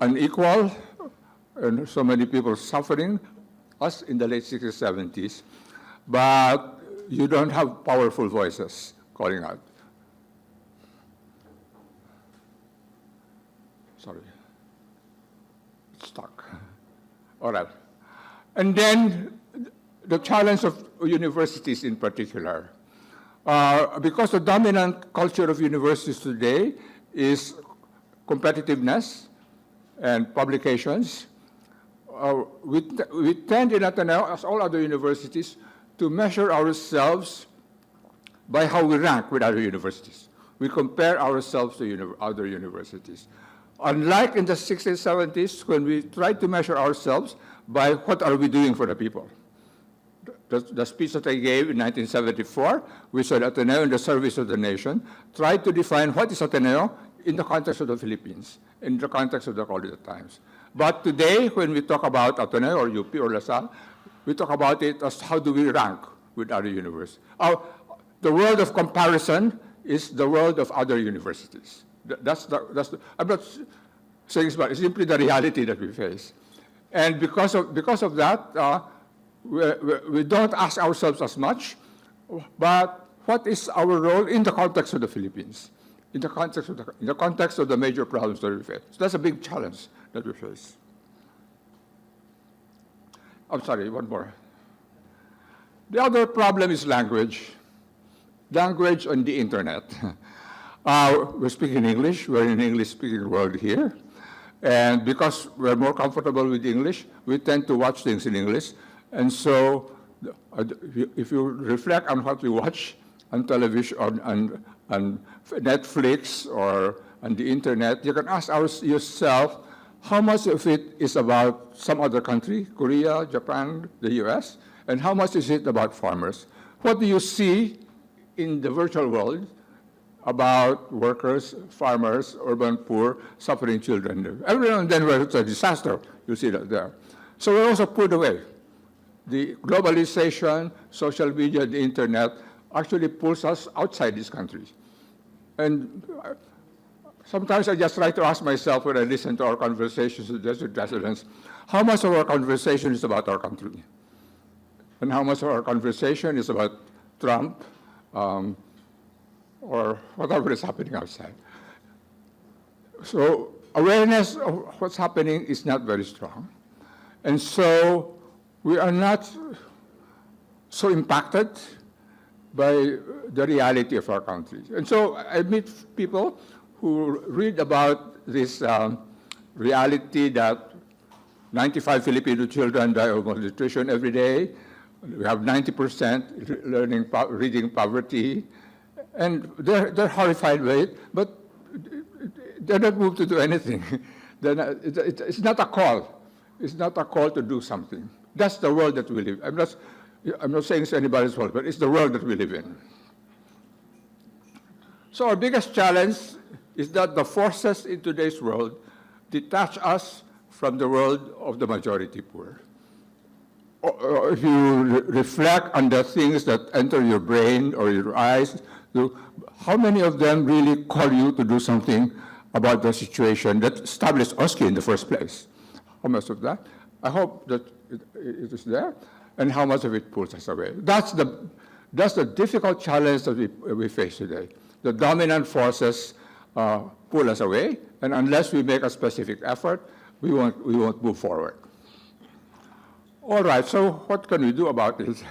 unequal, and so many people suffering, us in the late 60s, 70s. But you don't have powerful voices calling out. Sorry. It's stuck. All right. And then the challenge of universities in particular. Because the dominant culture of universities today is competitiveness and publications, we tend in Ateneo, as all other universities, to measure ourselves by how we rank with other universities. We compare ourselves to other universities. Unlike in the 60s, 70s, when we tried to measure ourselves by what are we doing for the people. The speech that I gave in 1974, we said Ateneo in the service of the nation, tried to define what is Ateneo in the context of the Philippines, in the context of the College of Times. But today, when we talk about Ateneo or UP or LaSalle, we talk about it as how do we rank with other universities. The world of comparison is the world of other universities. I'm not saying it's bad, it's simply the reality that we face. And because of that, we don't ask ourselves as much, but what is our role in the context of the Philippines, in the context of the major problems that we face? So that's a big challenge that we face. I'm sorry, one more. The other problem is language. Language on the internet. We're speaking English. We're in an English-speaking world here. And because we're more comfortable with English, we tend to watch things in English. And so if you reflect on what we watch on television, on Netflix or on the internet, you can ask yourself, how much of it is about some other country, Korea, Japan, the US, and how much is it about farmers? What do you see in the virtual world about workers, farmers, urban poor, suffering children? Every now and then where it's a disaster, you see that there. So we're also put away. The globalization, social media, the internet actually pulls us outside these countries. And sometimes I just try to ask myself when I listen to our conversations with district residents, how much of our conversation is about our country? And how much of our conversation is about Trump or whatever is happening outside? So awareness of what's happening is not very strong. And so we are not so impacted by the reality of our country. And so I meet people who read about this reality that 95 Filipino children die of malnutrition every day. We have 90% reading poverty. And they're horrified by it, but they're not moved to do anything. It's not a call. It's not a call to do something. That's the world that we live in. I'm not saying it's anybody's fault, but it's the world that we live in. So our biggest challenge is that the forces in today's world detach us from the world of the majority poor. If you reflect on the things that enter your brain or your eyes, how many of them really call you to do something about the situation that established OSCI in the first place? How much of that? I hope that it is there, and how much of it pulls us away. That's the difficult challenge that we face today. The dominant forces pull us away, and unless we make a specific effort, we won't move forward. All right, so what can we do about this?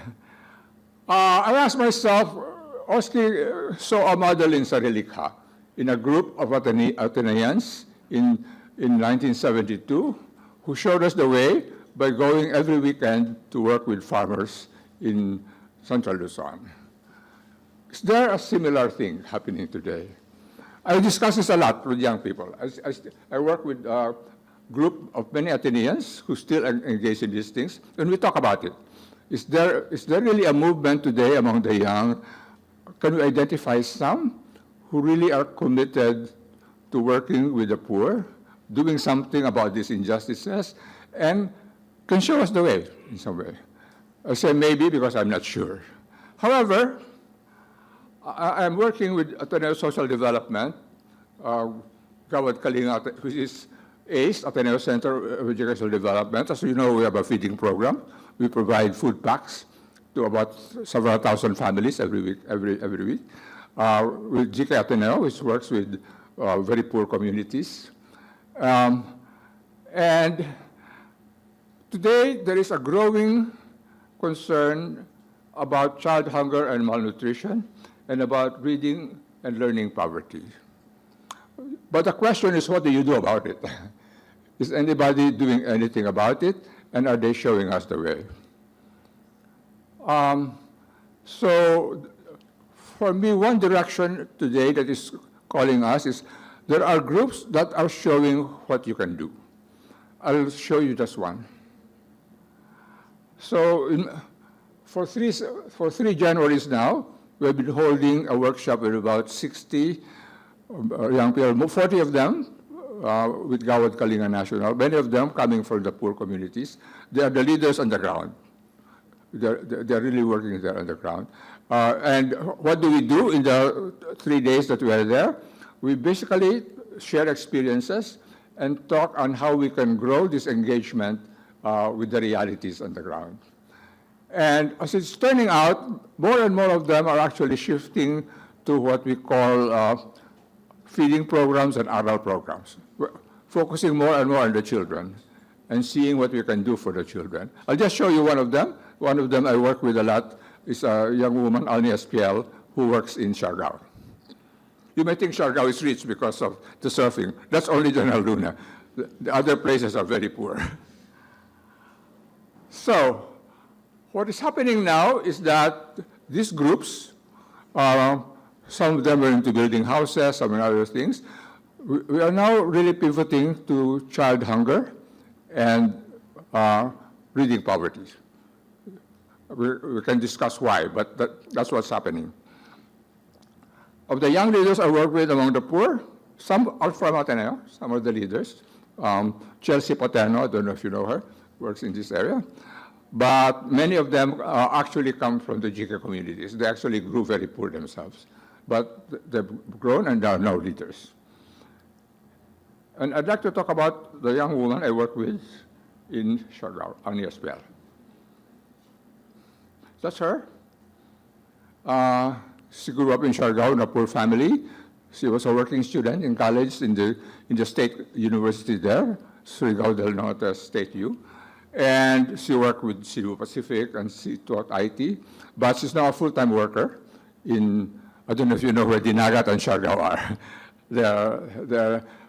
I asked myself, OSCI saw a model in Sarilika, in a group of Ateneans in 1972, who showed us the way by going every weekend to work with farmers in Central Luzon. Is there a similar thing happening today? I discuss this a lot with young people. I work with a group of many Ateneans who still engage in these things, and we talk about it. Is there really a movement today among the young? Can we identify some who really are committed to working with the poor, doing something about these injustices, and can show us the way in some way? I say maybe because I'm not sure. However, I'm working with Ateneo Social Development, Gawad Kalinga, which is ACE, Ateneo Center of Educational Development. As you know, we have a feeding program. We provide food packs to about several thousand families every week. With GK Ateneo, which works with very poor communities. And today, there is a growing concern about child hunger and malnutrition and about reading and learning poverty. But the question is, what do you do about it? Is anybody doing anything about it? And are they showing us the way? So for me, one direction today that is calling us is there are groups that are showing what you can do. I'll show you just one. So for three Januaries now, we've been holding a workshop with about 60 young people, 40 of them with Gawad Kalinga National, many of them coming from the poor communities. They are the leaders on the ground. They're really working there on the ground. And what do we do in the 3 days that we are there? We basically share experiences and talk on how we can grow this engagement with the realities on the ground. And as it's turning out, more and more of them are actually shifting to what we call feeding programs and oral programs. We're focusing more and more on the children and seeing what we can do for the children. I'll just show you one of them. One of them I work with a lot is a young woman, Alni SPL, who works in Siargao. You may think Siargao is rich because of the surfing. That's only General Luna. The other places are very poor. So what is happening now is that these groups, some of them are into building houses, some in other things. We are now really pivoting to child hunger and reading poverty. We can discuss why, but that's what's happening. Of the young leaders I work with among the poor, some are from Ateneo, some are the leaders. Chelsea Paterno, I don't know if you know her, works in this area. But many of them actually come from the GK communities. They actually grew very poor themselves. But they've grown and they are now leaders. And I'd like to talk about the young woman I work with in Siargao, Agni Espel. That's her. She grew up in Siargao in a poor family. She was a working student in college in the state university there, Surigao del Norte State U. And she worked with Cebu Pacific and she taught IT. But she's now a full-time worker in, I don't know if you know where Dinagat and Siargao are.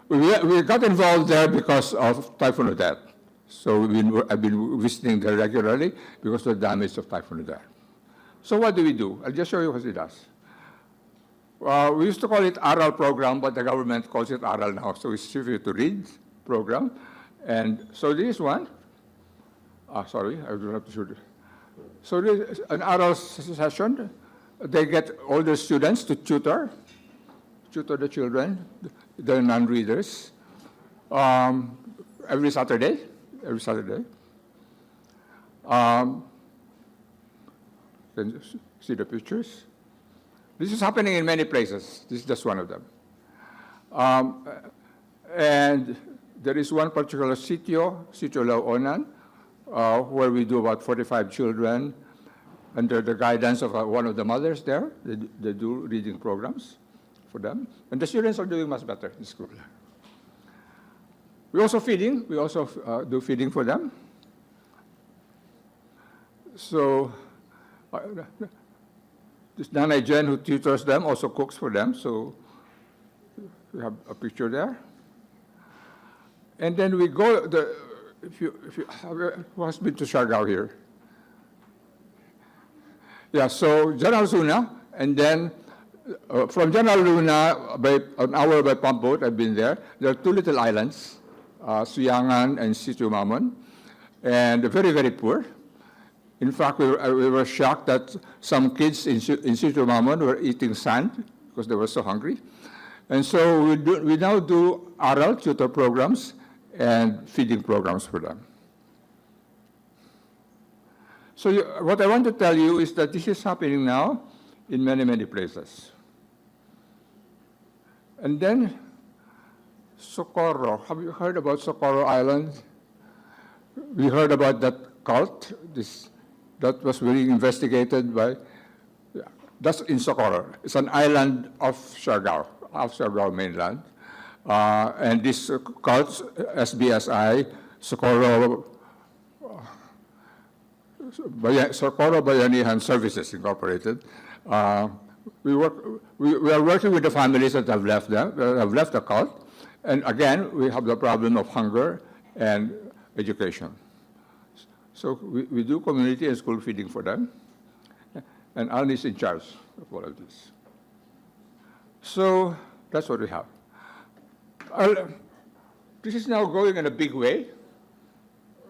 We got involved there because of Typhoon Odette. So I've been visiting there regularly because of the damage of Typhoon Odette. So what do we do? I'll just show you what it does. We used to call it oral program, but the government calls it oral now. So it's easier to read program. And so this one, sorry, I don't have to show it. So this is an oral session. They get older students to tutor the children, the non-readers, every Saturday. Can you see the pictures? This is happening in many places. This is just one of them. And there is one particular sitio Laonan, where we do about 45 children under the guidance of one of the mothers there. They do reading programs for them. And the students are doing much better in school. We also feeding. We also do feeding for them. So this Nanay Jen, who tutors them, also cooks for them. So we have a picture there. And then we go, who has been to Siargao here? Yeah, so General Luna, and then from General Luna, by an hour by pump boat, I've been there. There are two little islands, Suyangan and Sitio Mamon, and they're very, very poor. In fact, we were shocked that some kids in Sitio Mamon were eating sand because they were so hungry. And so we now do oral tutor programs and feeding programs for them. So what I want to tell you is that this is happening now in many, many places. And then Socorro. Have you heard about Socorro Island? We heard about that cult, this that was being investigated by, that's in Socorro. It's an island off Siargao mainland. And this cult, SBSI, Socorro Bayanihan Services Incorporated. We are working with the families that have left the cult. And again, we have the problem of hunger and education. So we do community and school feeding for them. And Alan is in charge of all of this. So that's what we have. This is now going in a big way,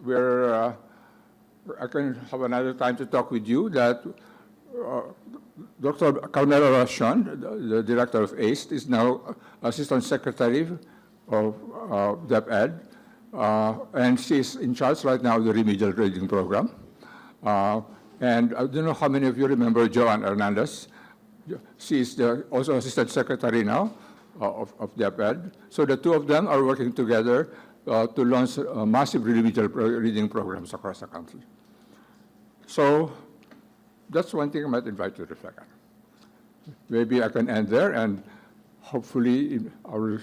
where I can have another time to talk with you that Dr. Carmela Rashon, the director of ACE, is now Assistant Secretary of DepEd, and she's in charge right now of the remedial grading program. And I don't know how many of you remember Joanne Hernandez. She is also Assistant Secretary now of DepEd. So the two of them are working together to launch massive remedial reading programs across the country. So that's one thing I might invite you to reflect on. Maybe I can end there, and hopefully our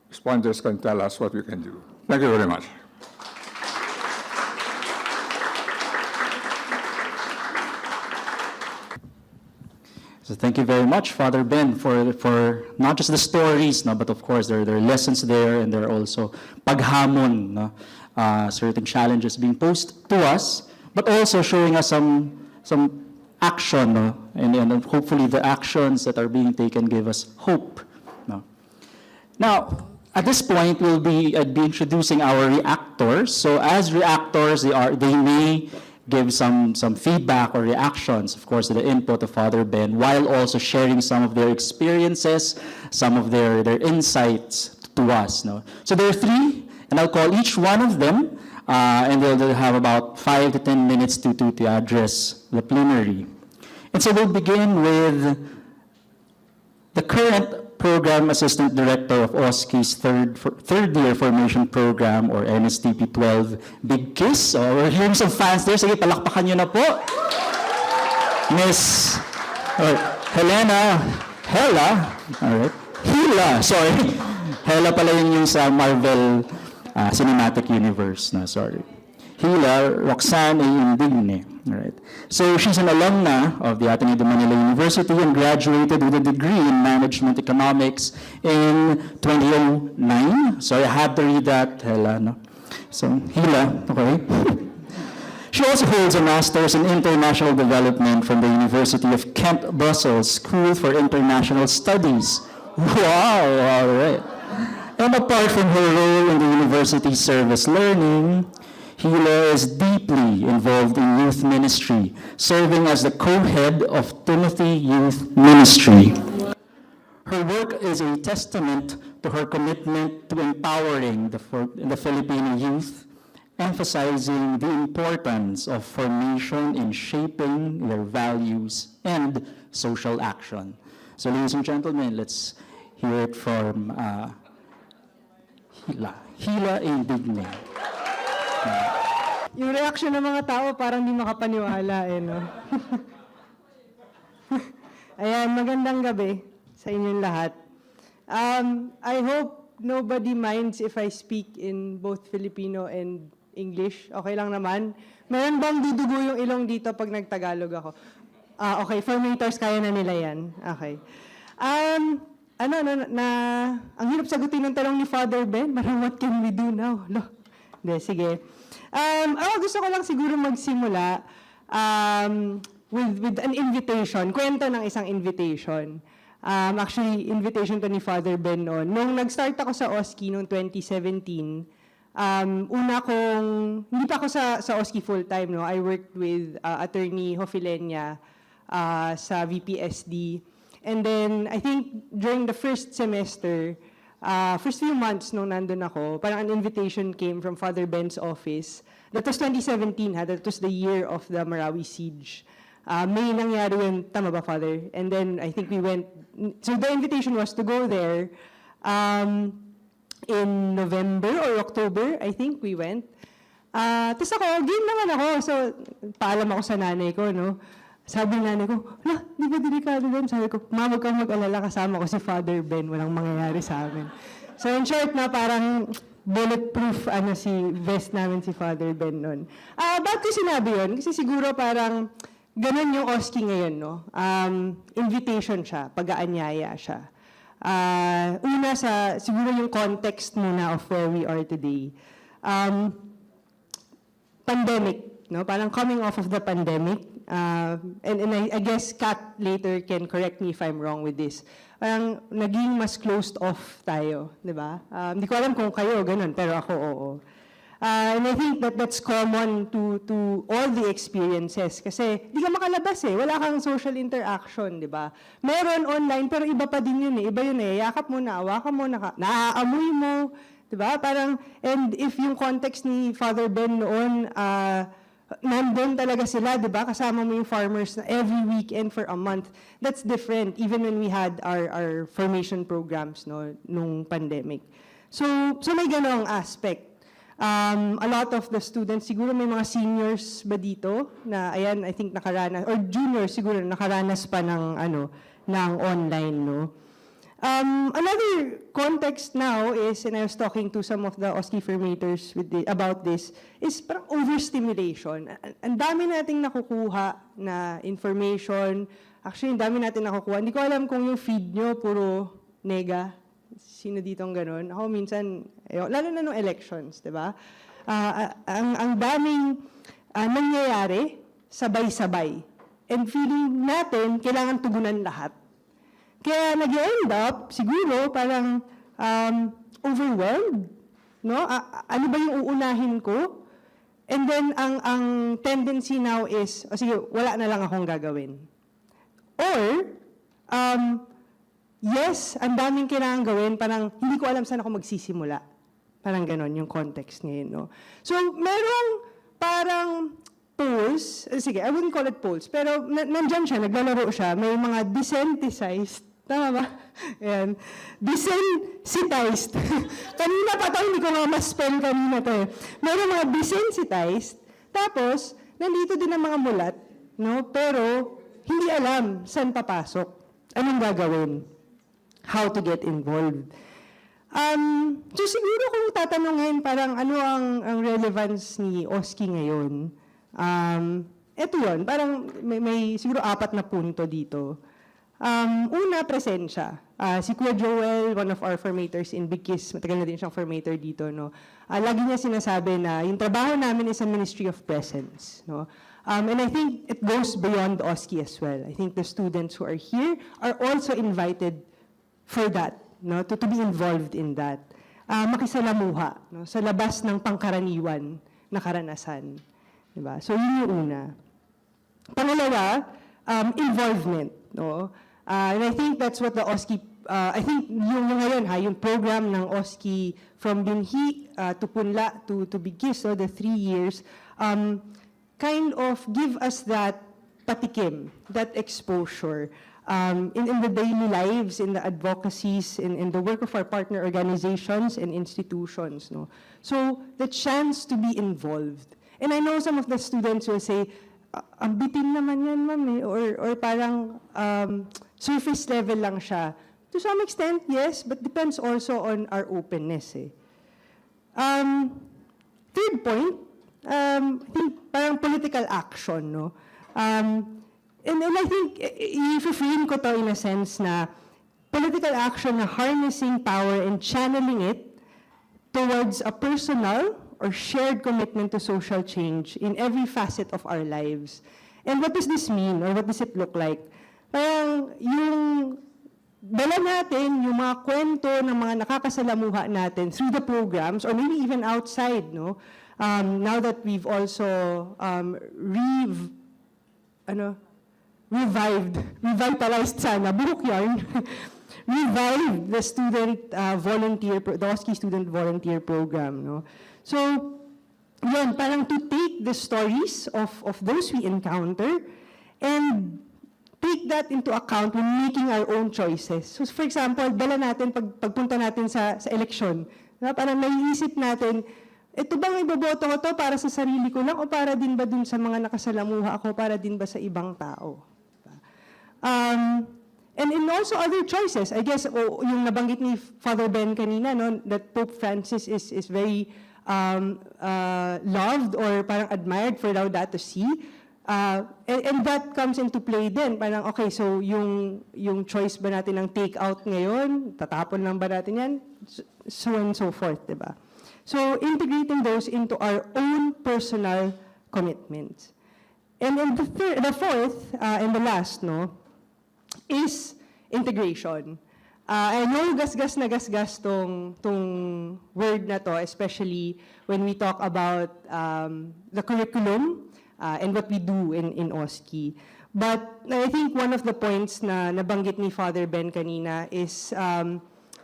respondents can tell us what we can do. Thank you very much. So thank you very much, Father Ben, for not just the stories, no, but of course there are lessons there, and there are also paghamon, no, certain challenges being posed to us, but also showing us some action, no, and hopefully the actions that are being taken give us hope. No. Now, at this point, I'd be introducing our reactors. So as reactors, they may give some feedback or reactions, of course, to the input of Father Ben, while also sharing some of their experiences, some of their insights to us. No? So there are three, and I'll call each one of them, and they'll have about 5 to 10 minutes to address the plenary. And so we'll begin with the current Program Assistant Director of OSCI's third year formation program, or NSTP 12. Big kiss. Oh, we're hearing some fans there. Sige, palakpakan nyo na po. Miss Hela, sorry. Hela pala yun yung sa Marvel Cinematic Universe. No, sorry. Hila Roxanne Indigne. Right. So she's an alumna of the Ateneo de Manila University and graduated with a degree in Management Economics in 2009. Sorry, I had to read that, Hela. No? So, Hila, okay. She also holds a Master's in International Development from the University of Kent, Brussels School for International Studies. Wow, all right. And apart from her role in the university service learning, Hila is deeply involved in youth ministry, serving as the co-head of Timothy Youth Ministry. Her work is a testament to her commitment to empowering the Filipino youth, emphasizing the importance of formation in shaping their values and social action. So, ladies and gentlemen, let's hear it from Hila Indigne. Yung reaction ng mga tao parang di makapaniwala no? Ayan, magandang gabi sa inyong lahat. I hope nobody minds if I speak in both Filipino and English. Okay lang naman. Meron bang dudugo yung ilong dito pag nagtagalog ako? Okay, formators, kaya na nila yan. Okay. Ang hirap sagutin ng tanong ni Father Ben, parang what can we do now? No. Hindi, sige. Gusto ko lang siguro magsimula with an invitation, kwento ng isang invitation. Actually, invitation to ni Father Ben noon. Nung nag-start ako sa OSCI noong 2017, hindi pa ako sa OSCI full-time, no? I worked with Attorney Hofilenya sa VPSD. And then, I think during the first semester, first few months nung nandun ako, parang an invitation came from Father Ben's office. That was 2017, that was the year of the Marawi siege. May nangyari yun, tama ba, Father? And then I think we went, so the invitation was to go there in November or October, I think we went. Tapos ako, game naman ako. So, paalam ako sa nanay ko, no? Sabi ng nanay ko, di ba delikado doon? Sabi ko, ma, huwag kang mag-alala, kasama ko si Father Ben, walang mangyayari sa amin. So, in short na, parang bulletproof, si vest namin si Father Ben noon. Ba't ko sinabi yun? Kasi siguro parang, ganun yung OSCI ngayon, no? Invitation siya, pag-aanyaya siya. Una siguro yung context muna of where we are today. Pandemic, no? Parang coming off of the pandemic. And I guess Kat later can correct me if I'm wrong with this. Parang naging mas closed off tayo, di ba? Hindi ko alam kung kayo ganun, pero ako oo. And I think that's common to all the experiences kasi di ka makalabas wala kang social interaction, di ba? Meron online pero iba pa din yun iba yun yakap mo na, awakan mo na, naaamoy mo, di ba? Parang, and if yung context ni Father Ben noon, nandun talaga sila, di ba? Kasama mo yung farmers na every weekend for a month. That's different even when we had our formation programs no nung pandemic. So may ganong aspect. A lot of the students, siguro may mga seniors ba dito na ayan, I think nakaranas, or juniors siguro nakaranas pa ng online, no? Another context now is, and I was talking to some of the OSCI formators about this, is parang overstimulation. Ang dami nating nakukuha na information. Actually, ang dami natin nakukuha. Hindi ko alam kung yung feed nyo puro nega. Sino dito ang ganun? Ako minsan, lalo na nung elections, di ba? Ang daming nangyayari, sabay-sabay. And feeling natin, kailangan tugunan lahat. Kaya nag-end up, siguro, parang overwhelmed. No? Ano ba yung uunahin ko? And then, ang tendency now is, sige, wala na lang akong gagawin. Or, yes, ang daming kailangan gawin, parang hindi ko alam saan ako magsisimula. Parang ganon yung context ngayon, no? So, merong parang polls, sige, I wouldn't call it polls, pero nandyan siya, naglalaro siya, may mga desensitized, tama ba? Ayan. Desensitized. Kanina pa ito, hindi ko nga mas-spell kanina to Merong mga desensitized, tapos, nandito din ang mga mulat, no? Pero, hindi alam saan papasok. Anong gagawin? How to get involved. So siguro kung tatanungin parang ano ang relevance ni OSCI ngayon, ito yun, parang may siguro 4 na punto dito. Una, presensya. Si Kuya Joel, one of our formators in Big Kiss, matagal na din siyang formator dito, no? Lagi niya sinasabi na yung trabaho namin is a ministry of presence, no? And I think it goes beyond OSCI as well. I think the students who are here are also invited for that, no, to be involved in that. Makisalamuha, no, sa labas ng pangkaraniwan na karanasan. Diba? So, yun yung una. Pangalawa, involvement. No? And I think that's what the OSCI, I think yung ngayon, yung program ng OSCI from Binhi to Punla to Bigis, so the 3 years, kind of give us that patikim, that exposure, in the daily lives, in the advocacies, in the work of our partner organizations and institutions. No? So, the chance to be involved. And I know some of the students will say, ang bitin naman yan, ma'am, or parang surface level lang siya. To some extent, yes, but depends also on our openness. Third point, I think parang political action, no? And I think, i-frame ko to in a sense na political action na harnessing power and channeling it towards a personal or shared commitment to social change in every facet of our lives. And what does this mean, or what does it look like? Parang yung dala natin, yung mga kwento ng mga nakakasalamuha natin through the programs, or maybe even outside, no? Now that we've also revitalized sana, buhok yarn, revived the student the OSCI student volunteer program, no? So, yun, parang to take the stories of those we encounter and take that into account when making our own choices. So, for example, dala natin, pagpunta natin sa eleksyon, parang naiisip natin, ito bang iboboto ko to para sa sarili ko lang o para din ba dun sa mga nakasalamuha ako, para din ba sa ibang tao? And in also other choices, I guess, yung nabanggit ni Father Ben kanina, no, that Pope Francis is very loved or parang admired for Laudato Si. And that comes into play din. Parang, okay, so yung choice ba natin ng take-out ngayon, tatapon lang ba natin yan? So and so forth, diba? So integrating those into our own personal commitments. And then the fourth and the last, no, is integration. I know gasgas na gasgas tong word na to, especially when we talk about the curriculum and what we do in OSCI. But I think one of the points na nabanggit ni Father Ben kanina is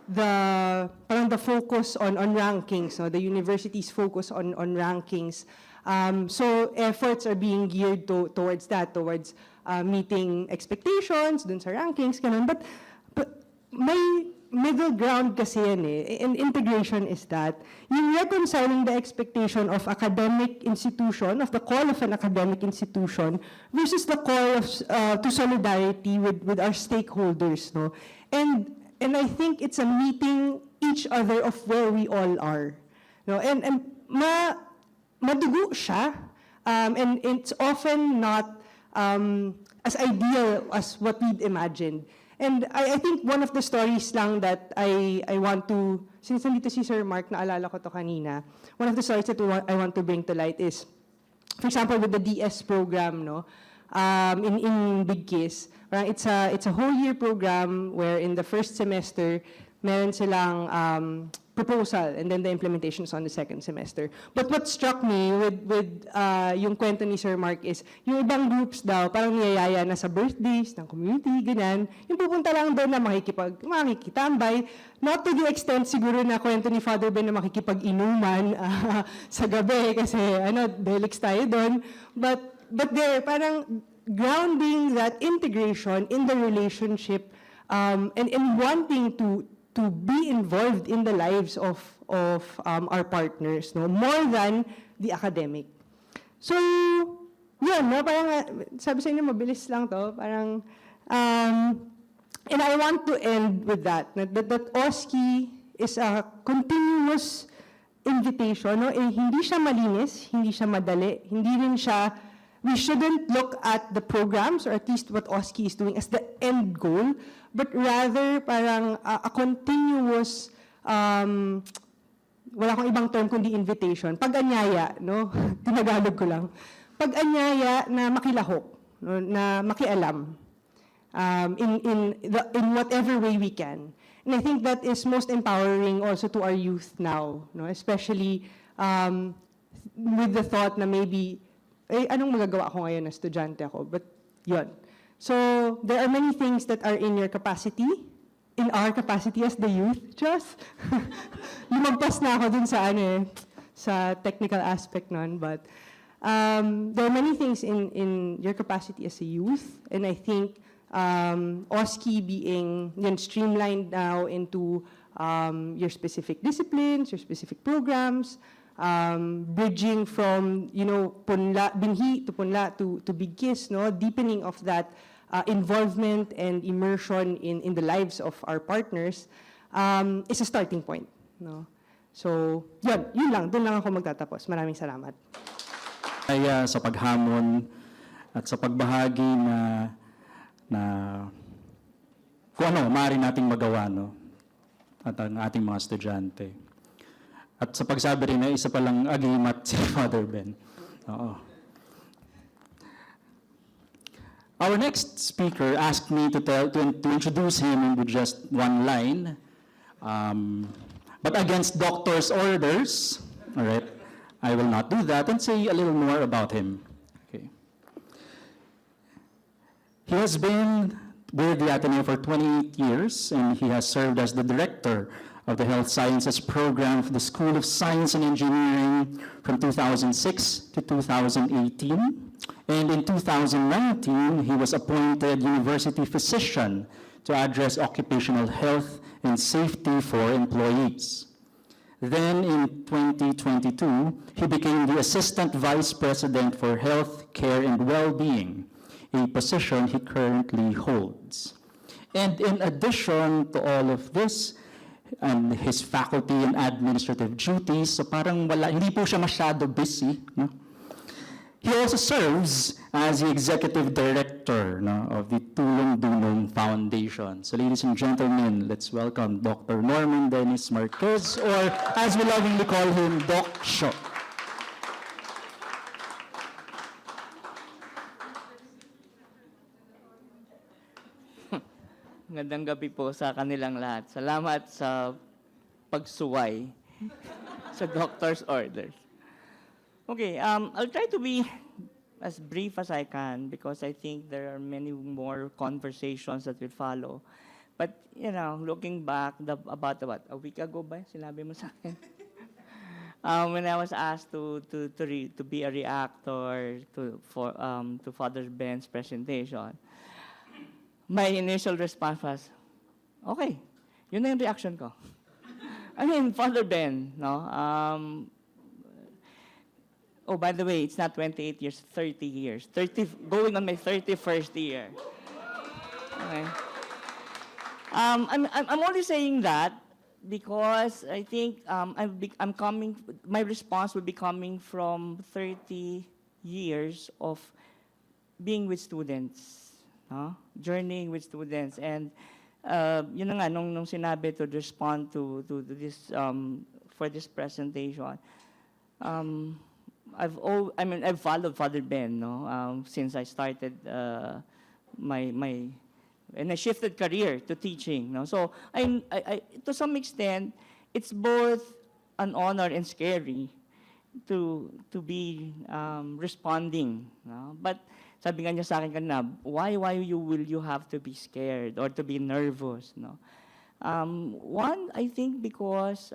the focus on rankings, no? The university's focus on rankings. So efforts are being geared towards that, towards meeting expectations dun sa rankings, ganun. But may middle ground kasi yan eh. And integration is that yung reconciling the expectation of academic institution, of the call of an academic institution, versus the call of, to solidarity with our stakeholders, no? And I think it's a meeting each other of where we all are. No? And madugo siya, and it's often not as ideal as what we'd imagined. And I think one of the stories lang that I want to, since nandito si Sir Mark, naalala ko to kanina, one of the stories that I want to bring to light is, for example, with the DS program, no? In Big Kiss, it's a whole year program where in the first semester meron silang proposal and then the implementation is on the second semester. But what struck me with yung kwento ni Sir Mark is yung ibang groups daw parang niyayaya na sa birthdays ng community, ganyan. Yung pupunta lang doon na makikitambay, not to the extent siguro na kwento ni Father Ben na makikipag-inuman sa gabi kasi delics tayo doon. But they're parang grounding that integration in the relationship and wanting to be involved in the lives of our partners, no, more than the academic. So, yun, no, parang sabi sa inyo mabilis lang to, parang and I want to end with that OSCI is a continuous invitation, no? Hindi siya malinis, hindi siya madali, hindi rin siya, we shouldn't look at the programs, or at least what OSCI is doing, as the end goal, but rather parang a continuous, wala akong ibang term kundi invitation, pag-anyaya, no? Tinagalog ko lang. Pag-anyaya na makilahok, no? Na makialam in whatever way we can. And I think that is most empowering also to our youth now, no? Especially with the thought na maybe, anong magagawa ko ngayon na estudyante ako? But yun. So, there are many things that are in your capacity, in our capacity as the youth. Just, lumagpas na ako dun sa, sa technical aspect nun. But there are many things in your capacity as a youth. And I think OSCI being streamlined now into your specific disciplines, your specific programs, bridging from binhi to punla to Big Kiss, no, deepening of that involvement and immersion in the lives of our partners is a starting point, no. So yun lang, doon lang ako magtatapos. Maraming salamat. Ay sa paghamon at sa pagbahagi na kung ano maaari nating magawa, no, at ang ating mga estudyante. At sa pagsabi rin na isa palang agimat si Father Ben. Oo. Our next speaker asked me to introduce him with just one line. But against doctor's orders, all right, I will not do that and say a little more about him. Okay. He has been with the Ateneo for 28 years, and he has served as the director of the Health Sciences Program of the School of Science and Engineering from 2006 to 2018. And in 2019, he was appointed university physician to address occupational health and safety for employees. Then in 2022, he became the Assistant Vice President for Health, Care, and Well-Being, a position he currently holds. And in addition to all of this, and his faculty and administrative duties, so parang hindi po siya masyado busy, no? He also serves as the executive director, no, of the Tulong Dunong Foundation. So ladies and gentlemen, let's welcome Dr. Norman Dennis Marquez, or as we lovingly call him, Doc Sho. Magandang gabi po sa kanilang lahat. Salamat sa pagsuway sa doctor's orders. Okay, I'll try to be as brief as I can because I think there are many more conversations that will follow. But, you know, looking back, about what, a week ago ba? Sinabi mo sa akin? When I was asked to be a reactor to Father Ben's presentation, my initial response was, okay, yun na yung reaction ko. I mean, Father Ben, no? Oh, by the way, it's not 28 years, 30 years. Going on my 31st year. Okay. I'm only saying that because I think my response will be coming from 30 years of being with students, no? Journeying with students. And yun na nga, nung sinabi to respond to this, for this presentation, I've followed Father Ben, no, since I started and I shifted career to teaching, no. So I to some extent, it's both an honor and scary to be responding, no. But sabi nga niya sa akin kanina, why will you have to be scared or to be nervous, no? One, I think because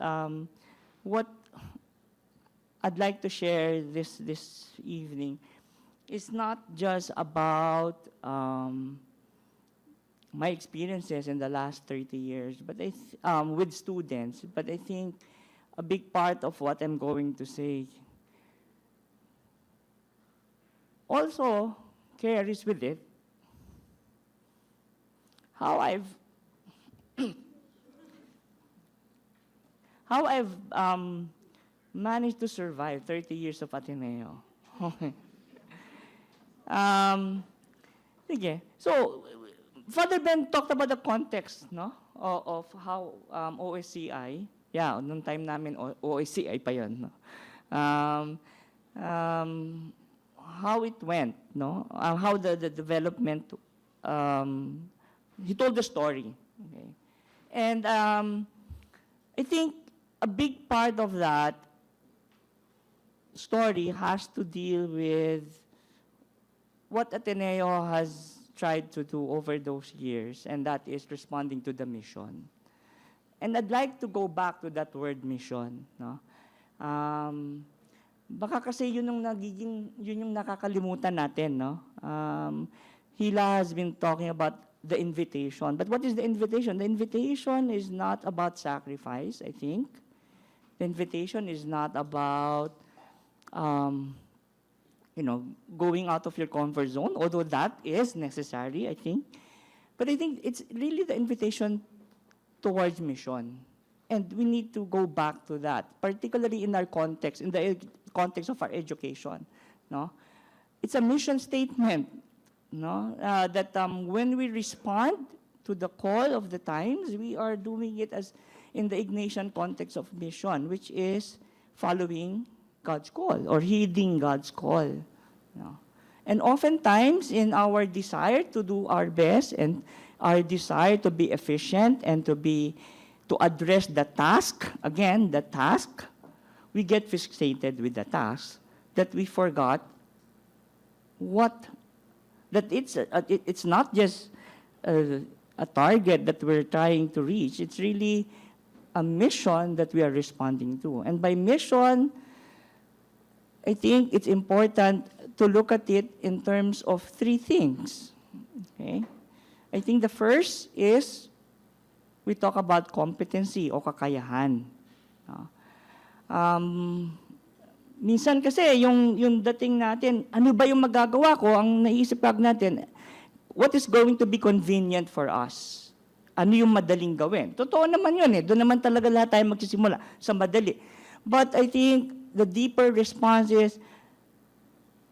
what I'd like to share this evening is not just about my experiences in the last 30 years, but with students. But I think a big part of what I'm going to say also carries with it how I've managed to survive 30 years of Ateneo. Okay. Sige. So, Father Ben talked about the context, no, of how OSCI, yeah, nung time namin OSCI pa yun, no, how it went, no, how the development, he told the story, okay, and I think a big part of that story has to deal with what Ateneo has tried to do over those years, and that is responding to the mission. And I'd like to go back to that word mission, no? Baka kasi yun yung nakakalimutan natin, no? Hila has been talking about the invitation. But what is the invitation? The invitation is not about sacrifice, I think. The invitation is not about going out of your comfort zone, although that is necessary, I think. But I think it's really the invitation towards mission. And we need to go back to that, particularly in our context, in the context of our education. No? It's a mission statement, no? That when we respond to the call of the times, we are doing it as in the Ignatian context of mission, which is following God's call or heeding God's call. No? And oftentimes, in our desire to do our best and our desire to be efficient and to address the task, again, the task, we get fixated with the task that we forgot that it's not just a target that we're trying to reach. It's really a mission that we are responding to. And by mission, I think it's important to look at it in terms of three things. Okay? I think the first is we talk about competency o kakayahan. Minsan kasi yung dating natin, ano ba yung magagawa ko? Ang naisip pag natin, what is going to be convenient for us? Ano yung madaling gawin? Totoo naman yun eh. Doon naman talaga lahat tayo magsisimula sa madali. But I think the deeper response is,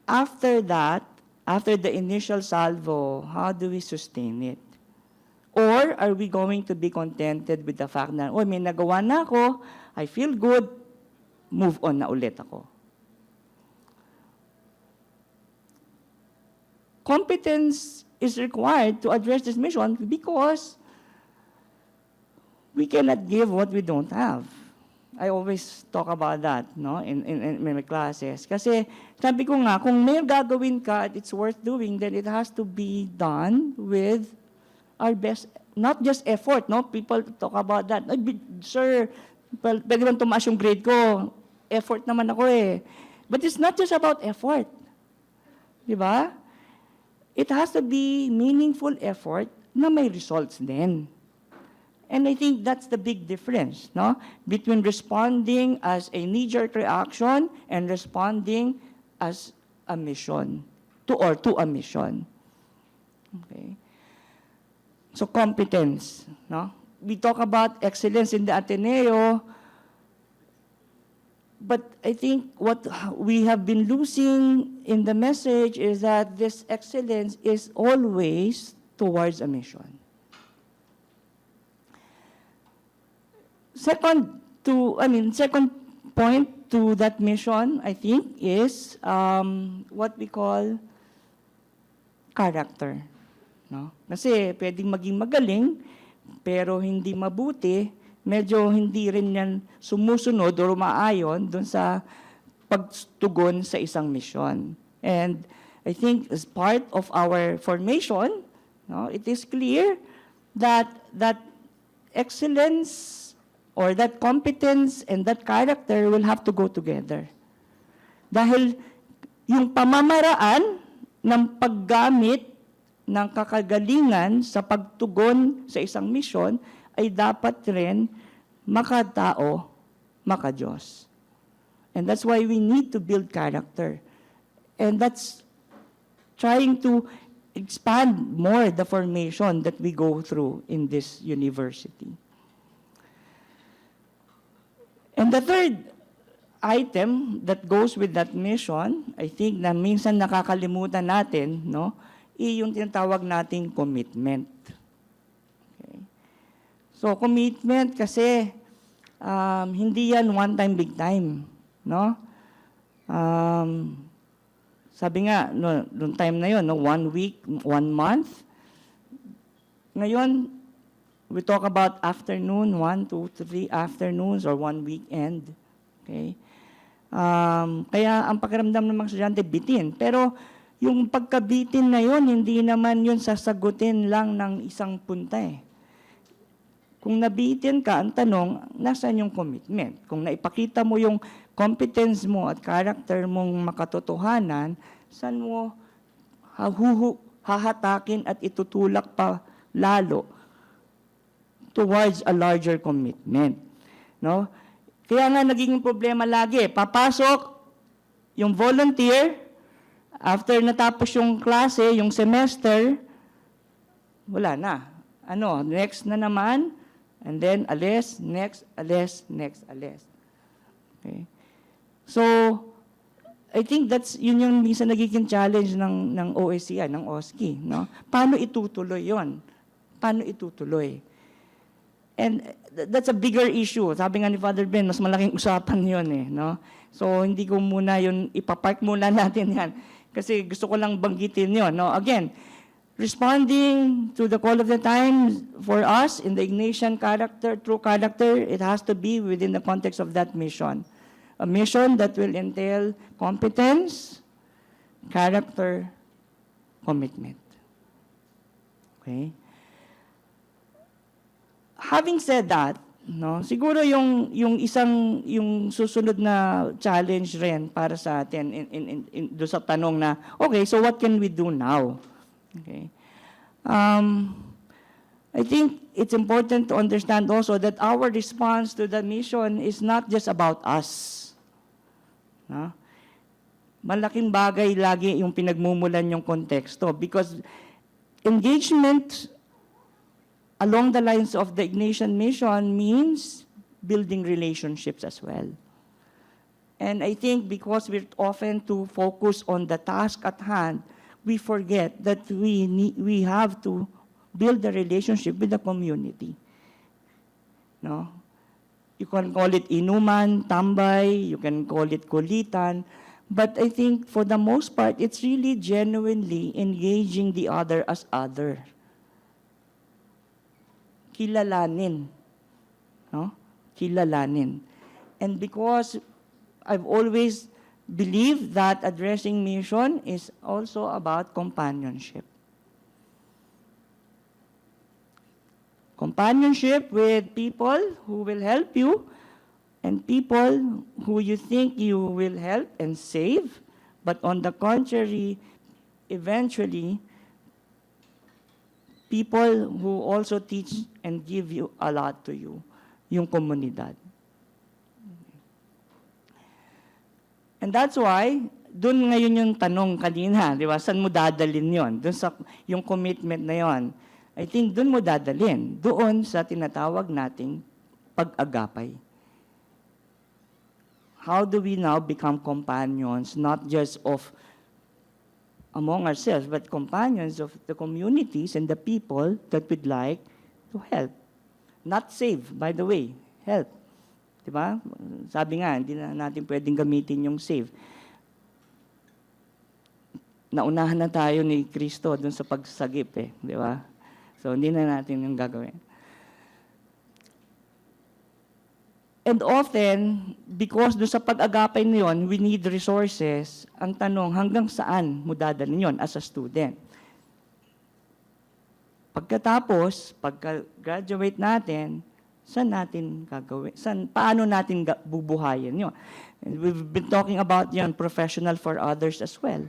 after that, after the initial salvo, how do we sustain it? Or are we going to be contented with the fact na, oh, may nagawa na ako, I feel good, move on na ulit ako. Competence is required to address this mission because we cannot give what we don't have. I always talk about that, no, in my classes. Kasi sabi ko nga, kung may gagawin ka at it's worth doing, then it has to be done with our best, not just effort, no? People talk about that. Sir, pwede bang tumaas yung grade ko? Effort naman ako eh. But it's not just about effort. Di ba? It has to be meaningful effort na may results din. And I think that's the big difference, no? Between responding as a knee-jerk reaction and responding as a mission, to a mission. Okay. So competence, no? We talk about excellence in the Ateneo, but I think what we have been losing in the message is that this excellence is always towards a mission. Second point to that mission, I think, is what we call character. No? Kasi pwedeng maging magaling, pero hindi mabuti, medyo hindi rin yan sumusunod o umaayon dun sa pagtugon sa isang mission. And I think as part of our formation, no, it is clear that excellence or that competence and that character will have to go together. Dahil yung pamamaraan ng paggamit ng kakagalingan sa pagtugon sa isang misyon ay dapat rin makatao, makadiyos. And that's why we need to build character. And that's trying to expand more the formation that we go through in this university. And the third item that goes with that mission, I think na minsan nakakalimutan natin, no, yung tinatawag nating commitment. Okay. So commitment kasi hindi yan one time, big time, no? Sabi nga, noong time na yun, no, 1 week, 1 month. Ngayon, we talk about afternoon, 1, 2, 3 afternoons or 1 weekend. Okay? Kaya ang pakiramdam ng mga estudyante, bitin. Pero yung pagkabitin na yun, hindi naman yun sasagutin lang ng isang punta eh. Kung nabitin ka, ang tanong, nasaan yung commitment? Kung naipakita mo yung competence mo at character mong makatotohanan, saan mo hahatakin at itutulak pa lalo towards a larger commitment. No? Kaya nga naging problema lagi, papasok yung volunteer, after natapos yung klase, yung semester, wala na. Next na naman, and then alis, next, alis, next, alis. Okay? So, I think yun yung minsan nagiging challenge ng OSCI, ng OSCI. No? Paano itutuloy yon? Paano itutuloy? And that's a bigger issue. Sabi nga ni Father Ben, mas malaking usapan yun eh. No? So, hindi ko muna yun, ipapark muna natin yan. Kasi gusto ko lang banggitin yun. No? Again, responding to the call of the times for us in the Ignatian character, true character, it has to be within the context of that mission. A mission that will entail competence, character, commitment. Okay? Having said that, no, siguro yung susunod na challenge rin para sa atin do sa tanong na, okay, so what can we do now? Okay. I think it's important to understand also that our response to the mission is not just about us. No? Malaking bagay lagi yung pinagmumulan yung konteksto because engagement along the lines of the Ignatian mission means building relationships as well. And I think because we're often too focused on the task at hand, we forget that we have to build a relationship with the community. No? You can call it inuman, tambay, you can call it kulitan, but I think for the most part, it's really genuinely engaging the other as other. Kilalanin. No? Kilalanin. And because I've always believed that addressing mission is also about companionship. Companionship with people who will help you and people who you think you will help and save, but on the contrary, eventually, people who also teach and give you a lot to you, yung komunidad. And that's why, dun ngayon yung tanong kanina, di ba? Saan mo dadalin yon? Dun sa yung commitment na yon. I think dun mo dadalin. Doon sa tinatawag nating pag-agapay. How do we now become companions, not just of among ourselves, but companions of the communities and the people that we'd like to help? Not save, by the way, help. Diba? Sabi nga, hindi na natin pwedeng gamitin yung save. Naunahan na tayo ni Kristo dun sa pagsagip eh. Di ba? So, hindi na natin yung gagawin. And often, because dun sa pag-agapay na yun, we need resources. Ang tanong, hanggang saan mo dadalhin yun as a student? Pagkatapos, pagka-graduate natin, saan natin gagawin? Paano natin bubuhayin yun? And we've been talking about yun, professional for others as well.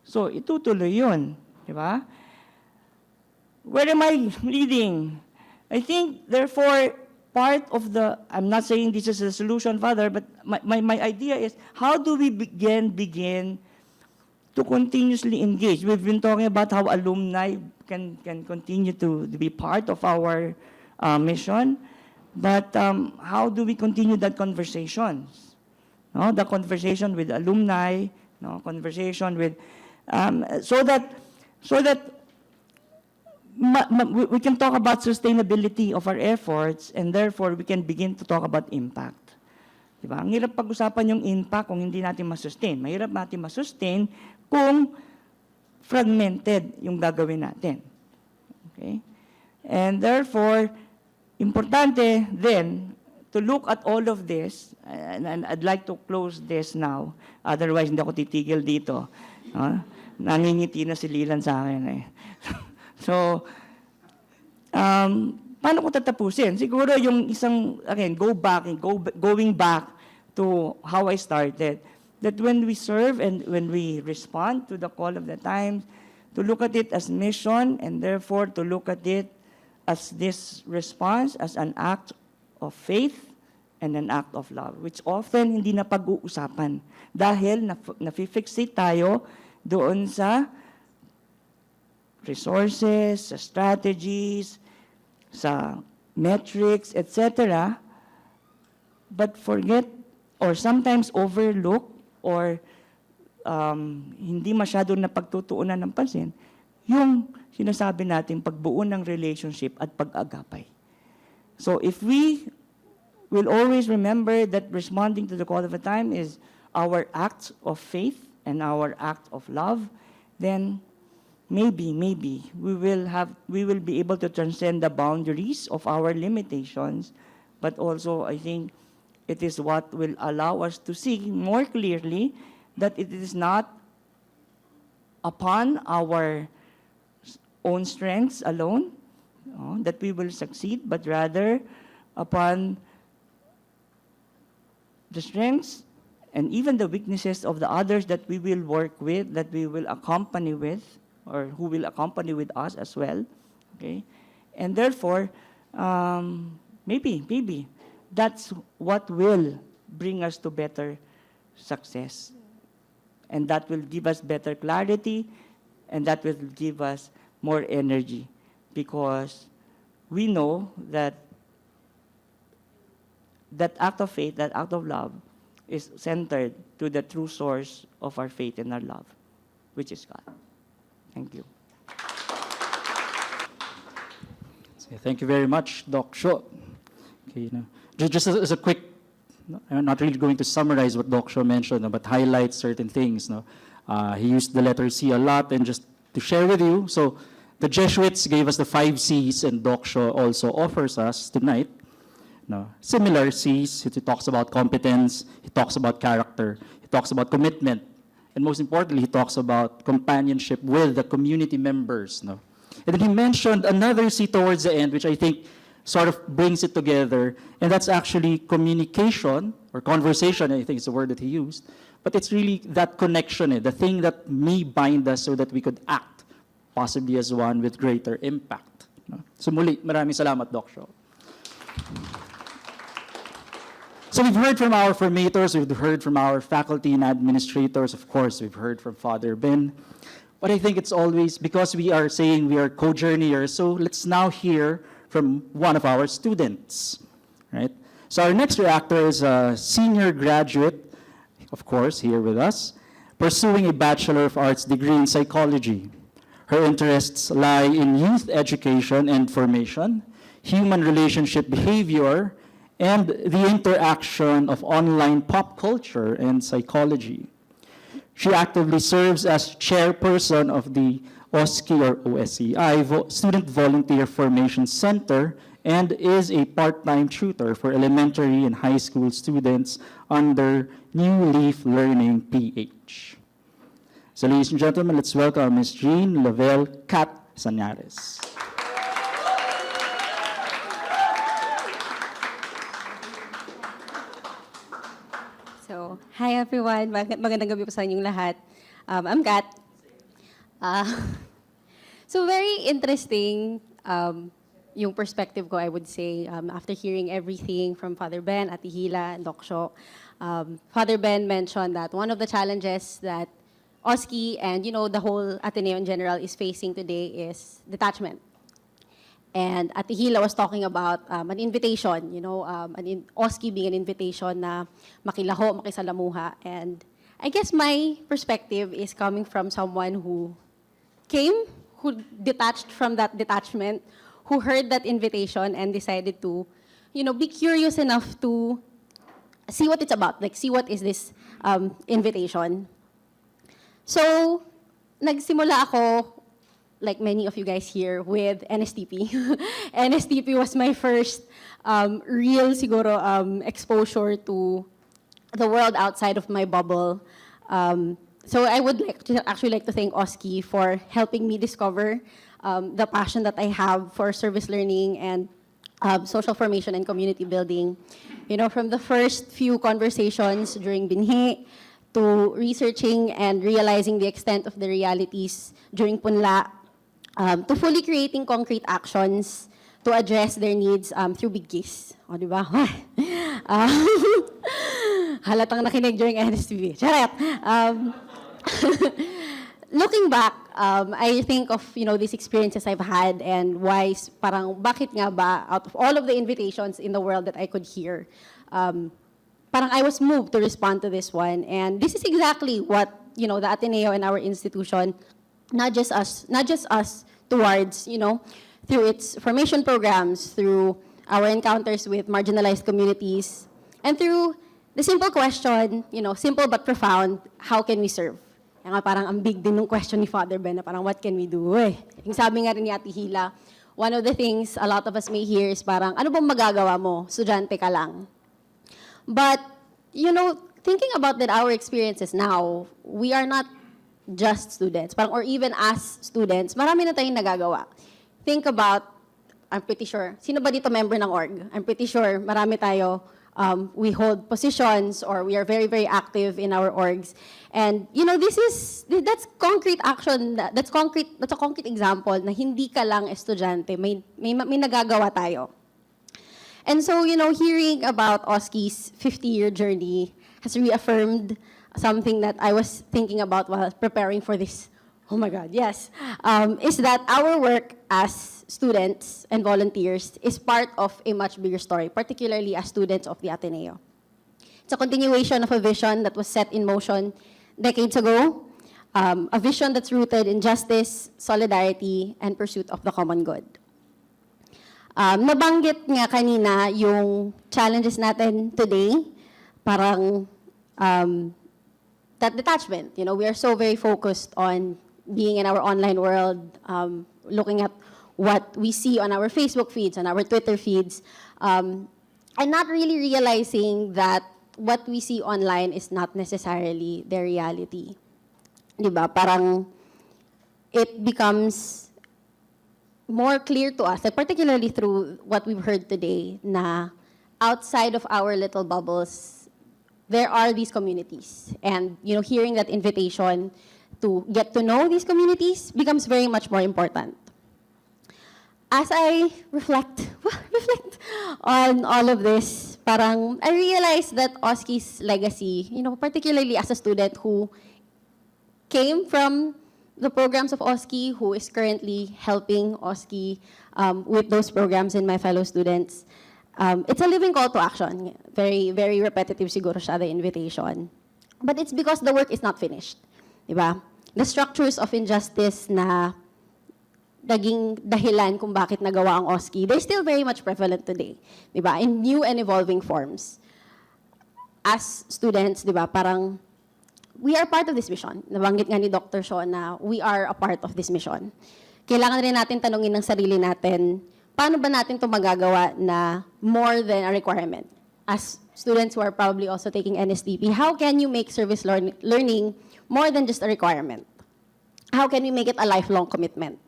So, itutuloy yun. Di ba? Where am I leading? I think, therefore, part of the, I'm not saying this is a solution, Father, but my idea is, how do we begin to continuously engage? We've been talking about how alumni can continue to be part of our mission, but how do we continue that conversation? No? The conversation with alumni, no? Conversation with, so that we can talk about sustainability of our efforts and therefore we can begin to talk about impact. Diba? Ang hirap pag-usapan yung impact kung hindi natin masustain. Mahirap natin masustain kung fragmented yung gagawin natin. Okay? And therefore, importante then to look at all of this, and I'd like to close this now, otherwise hindi ako titigil dito. Nangingiti na si Lilan sa akin eh. So, paano ko tatapusin? Siguro yung isang, again, going back to how I started, that when we serve and when we respond to the call of the times, to look at it as mission and therefore to look at it as this response as an act of faith and an act of love, which often hindi na pag-uusapan dahil nafi-fixate tayo doon sa resources, sa strategies, sa metrics, etc. But forget or sometimes overlook or hindi masyado na pagtutuunan ng pansin yung sinasabi natin pagbuo ng relationship at pag-agapay. So if we will always remember that responding to the call of the time is our act of faith and our act of love, then maybe we will be able to transcend the boundaries of our limitations, but also I think it is what will allow us to see more clearly that it is not upon our own strengths alone that we will succeed, but rather upon the strengths and even the weaknesses of the others that we will work with, that we will accompany with, or who will accompany with us as well, okay? And therefore, maybe that's what will bring us to better success. And that will give us better clarity, and that will give us more energy, because we know that that act of faith, that act of love, is centered to the true source of our faith and our love, which is God. Thank you. Thank you very much, Doc Sho. Okay, just as a quick, I'm not really going to summarize what Doc Sho mentioned, but highlight certain things. He used the letter C a lot, and just to share with you, so the Jesuits gave us the 5 C's, and Doc Sho also offers us tonight similar C's. He talks about competence, he talks about character, he talks about commitment, and most importantly, he talks about companionship with the community members. And then he mentioned another C towards the end, which I think sort of brings it together, and that's actually communication, or conversation, I think is the word that he used, but it's really that connection, the thing that may bind us so that we could act possibly as one with greater impact. So muli, maraming salamat, Doc Sho. So we've heard from our formators, we've heard from our faculty and administrators, of course, we've heard from Father Ben. But I think it's always because we are saying we are co-journeyers, so let's now hear from one of our students, right? So our next reactor is a senior graduate, of course, here with us, pursuing a Bachelor of Arts degree in psychology. Her interests lie in youth education and formation, human relationship behavior, and the interaction of online pop culture and psychology. She actively serves as chairperson of the OSCI or OSCI Student Volunteer Formation Center and is a part-time tutor for elementary and high school students under New Leaf Learning PH. So ladies and gentlemen, let's welcome Ms. Jean Lavelle Cat Sanares. So, hi everyone. Magandang gabi po sa inyong lahat. I'm Kat. So, very interesting yung perspective ko, I would say, after hearing everything from Father Ben, Ate Hila, and Doc Sho. Father Ben mentioned that one of the challenges that OSCI and, the whole Ateneo in general is facing today is detachment. And Ate Hila was talking about an invitation, OSCI being an invitation na makilaho, makisalamuha. And I guess my perspective is coming from someone who came, who detached from that detachment, who heard that invitation and decided to, be curious enough to see what it's about, like see what is this invitation. So, nagsimula ako, like many of you guys here, with NSTP. NSTP was my first real, siguro, exposure to the world outside of my bubble. So I would actually like to thank OSCI for helping me discover the passion that I have for service learning and social formation and community building. From the first few conversations during Binhi, to researching and realizing the extent of the realities during Punla, to fully creating concrete actions to address their needs through Big Kiss. O, di ba? Halatang nakinig during NSTV. Charot! Looking back, I think of, these experiences I've had and why, parang, bakit nga ba, out of all of the invitations in the world that I could hear, parang I was moved to respond to this one. And this is exactly what, the Ateneo and our institution, not just us towards, through its formation programs, through our encounters with marginalized communities, and through the simple question, simple but profound, how can we serve? Kaya nga parang ang big din ng question ni Father Ben na parang what can we do? Yung sabi nga rin ni Ate Hila, one of the things a lot of us may hear is parang, ano bang magagawa mo? Estudyante ka lang. But, thinking about that our experiences now, we are not just students, parang, or even as students, marami na tayong nagagawa. Think about, I'm pretty sure, sino ba dito member ng org? I'm pretty sure marami tayo we hold positions or we are very, very active in our orgs. And, that's concrete action, that's a concrete example na hindi ka lang estudyante, may nagagawa tayo. And so, hearing about OSCI's 50-year journey has reaffirmed something that I was thinking about while preparing for this. Oh my God, yes. Is that our work as students and volunteers is part of a much bigger story, particularly as students of the Ateneo. It's a continuation of a vision that was set in motion decades ago, a vision that's rooted in justice, solidarity, and pursuit of the common good. Nabanggit nga kanina yung challenges natin today, parang that detachment. We are so very focused on being in our online world, looking at what we see on our Facebook feeds, on our Twitter feeds, and not really realizing that what we see online is not necessarily the reality. Diba? Parang it becomes more clear to us, particularly through what we've heard today, na outside of our little bubbles, there are these communities. And hearing that invitation to get to know these communities becomes very much more important. As I reflect on all of this, parang I realized that OSCI's legacy, particularly as a student who came from the programs of OSCI, who is currently helping OSCI with those programs and my fellow students, it's a living call to action. Very, very repetitive siguro siya, the invitation. But it's because the work is not finished. Diba? The structures of injustice na naging dahilan kung bakit nagawa ang OSCI, they're still very much prevalent today. Diba? In new and evolving forms. As students, diba, parang we are part of this mission. Nabanggit nga ni Dr. Shaw na we are a part of this mission. Kailangan rin natin tanungin ng sarili natin, paano ba natin ito magagawa na more than a requirement? As students who are probably also taking NSDP, how can you make service learning more than just a requirement? How can we make it a lifelong commitment?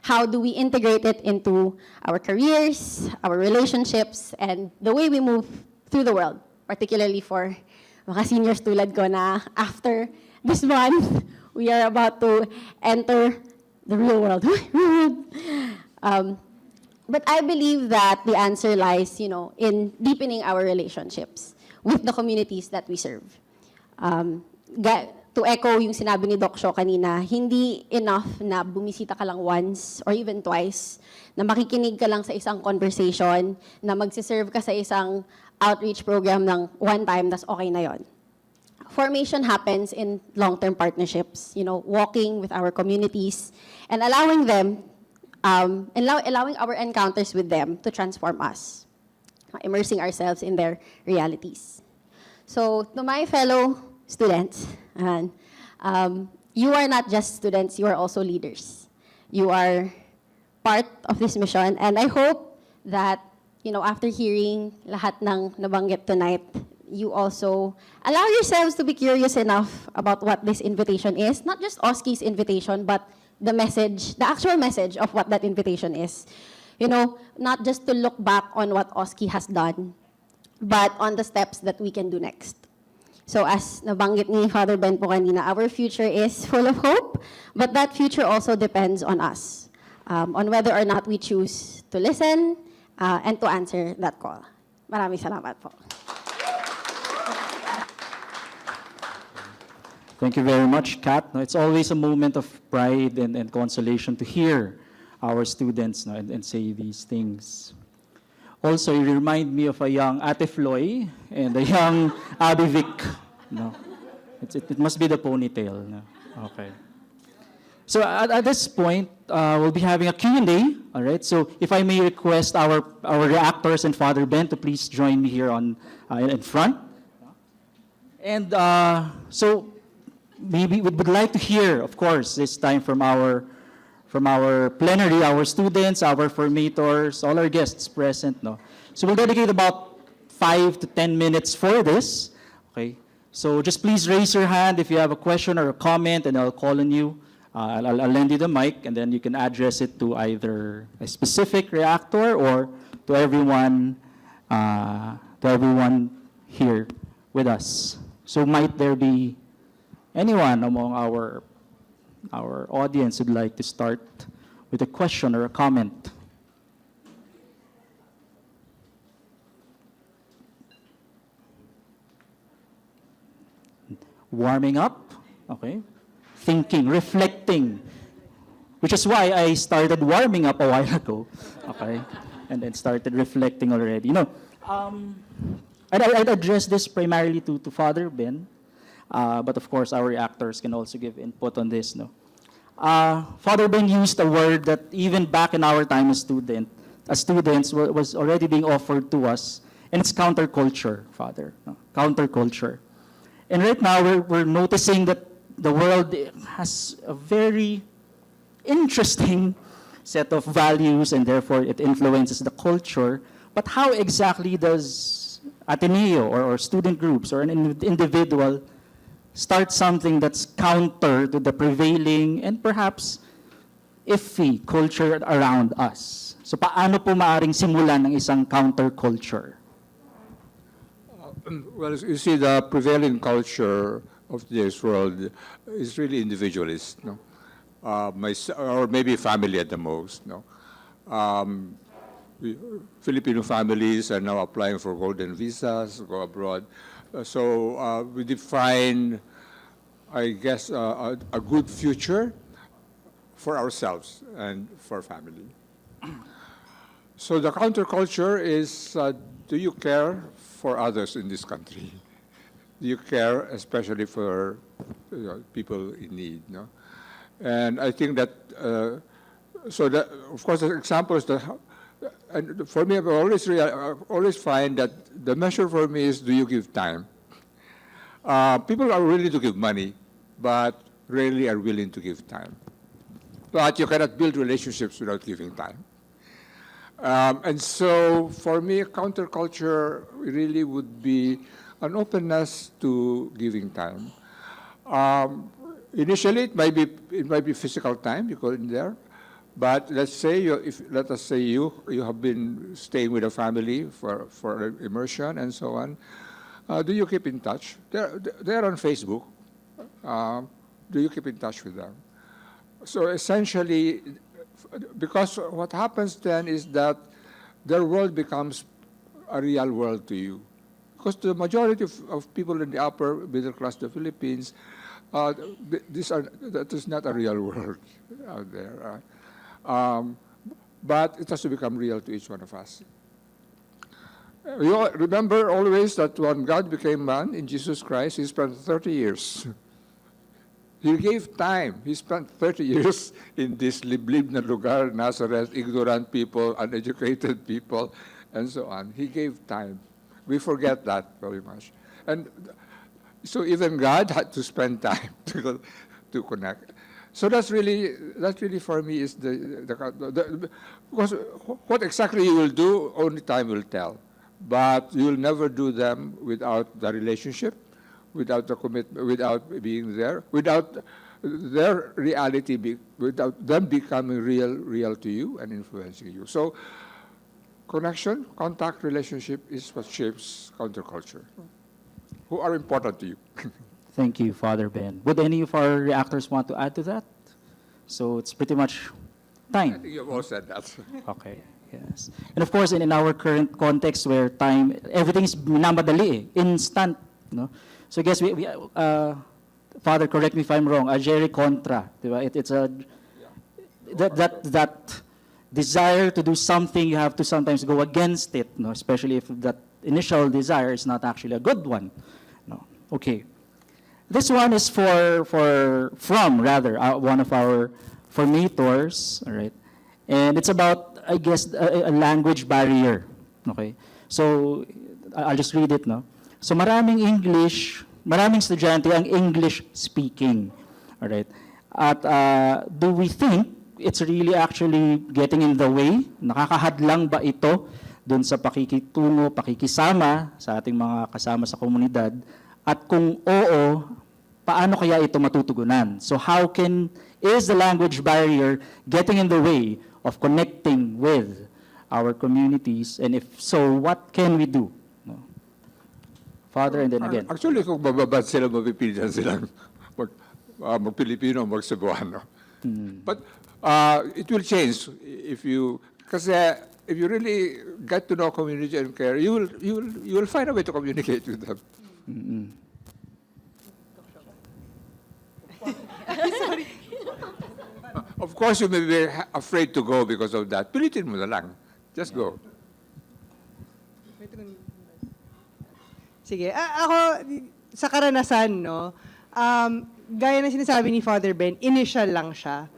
How do we integrate it into our careers, our relationships, and the way we move through the world, particularly for mga seniors tulad ko na after this month, we are about to enter the real world. But I believe that the answer lies, in deepening our relationships with the communities that we serve. To echo yung sinabi ni Doc Shaw kanina, hindi enough na bumisita ka lang once or even twice, na makikinig ka lang sa isang conversation, na magsiserve ka sa isang outreach program ng one time, tas okay na yon. Formation happens in long-term partnerships, walking with our communities and allowing them, allowing our encounters with them to transform us, immersing ourselves in their realities. So, to my fellow students, you are not just students, you are also leaders. You are part of this mission, and I hope that, after hearing lahat ng nabanggit tonight, you also allow yourselves to be curious enough about what this invitation is, not just OSCI's invitation, but the message, the actual message of what that invitation is. Not just to look back on what OSCI has done, but on the steps that we can do next. So as nabanggit ni Father Ben po kanina, our future is full of hope, but that future also depends on us, on whether or not we choose to listen and to answer that call. Maraming salamat po. Thank you very much, Kat. It's always a moment of pride and consolation to hear our students and say these things. Also, you remind me of a young Ate Floy and a young Abby Vic. It must be the ponytail. No? Okay. So at this point, we'll be having a Q&A. All right. So if I may request our reactors and Father Ben to please join me here in front. And so maybe we would like to hear, of course, this time from our plenary, our students, our formators, all our guests present. No? So we'll dedicate about 5 to 10 minutes for this. Okay. So just please raise your hand if you have a question or a comment, and I'll call on you. I'll lend you the mic, and then you can address it to either a specific reactor or to everyone to everyone here with us. So might there be anyone among our audience who'd like to start with a question or a comment? Warming up, okay? Thinking, reflecting, which is why I started warming up a while ago, okay? And then started reflecting already. I'd address this primarily to Father Ben, but of course our reactors can also give input on this. No, Father Ben used a word that even back in our time as students was already being offered to us, and it's counterculture, Father. No? Counterculture. And right now we're noticing that the world has a very interesting set of values, and therefore it influences the culture. But how exactly does Ateneo or student groups or an individual start something that's counter to the prevailing and perhaps iffy culture around us? So paano po maaring simulan ng isang counterculture? Well, you see, the prevailing culture of today's world is really individualist, no? Or maybe family at the most, no? Filipino families are now applying for golden visas to go abroad. So we define, I guess, a good future for ourselves and for family. So the counterculture is, do you care for others in this country? Do you care especially for people in need? No? And I think that, so that, of course, the examples that, and for me, I always find that the measure for me is, do you give time? People are willing to give money, but rarely are willing to give time. But you cannot build relationships without giving time. And so for me, counterculture really would be an openness to giving time. Initially, it might be physical time you go in there, but let's say let us say you have been staying with a family for immersion and so on. Do you keep in touch? They're on Facebook. Do you keep in touch with them? So essentially, because what happens then is that their world becomes a real world to you. Because the majority of people in the upper middle class, the Philippines, that is not a real world out there. But it has to become real to each one of us. You all remember always that when God became man in Jesus Christ, he spent 30 years. He gave time. He spent 30 years in this liblib na lugar, Nazareth, ignorant people, uneducated people, and so on. He gave time. We forget that very much. And so even God had to spend time to connect. So that's really for me is because what exactly you will do, only time will tell. But you will never do them without the relationship, without the commitment, without being there, without their reality, without them becoming real to you and influencing you. So connection, contact, relationship is what shapes counterculture, who are important to you. Thank you, Father Ben. Would any of our reactors want to add to that? So it's pretty much I time. think you've all said that. Okay, yes. And of course, in our current context where time, everything is minamadali, instant. No? So I guess Father, correct me if I'm wrong, a Jerry contra. Diba? It's a, that desire to do something, you have to sometimes go against it, no? Especially if that initial desire is not actually a good one. No. Okay. This one is from one of our formators, all right? And it's about, I guess, a language barrier, okay? So, I'll just read it, no? So, maraming estudyante ang English speaking, all right? At do we think it's really actually getting in the way? Nakakahadlang ba ito dun sa pakikitungo, pakikisama sa ating mga kasama sa komunidad? At kung oo, paano kaya ito matutugunan? So is the language barrier getting in the way of connecting with our communities? And if so, what can we do? No? Father, and then again. Actually, kung bababad sila, mapipilitan silang mag-Pilipino, mag-Cebuano. But it will change if you, kasi if you really get to know community and care, you will find a way to communicate with them. Of course, you may be afraid to go because of that. Pilitin mo na lang. Just go. Sige. Ako, sa karanasan, no, gaya ng sinasabi ni Father Ben, initial lang siya.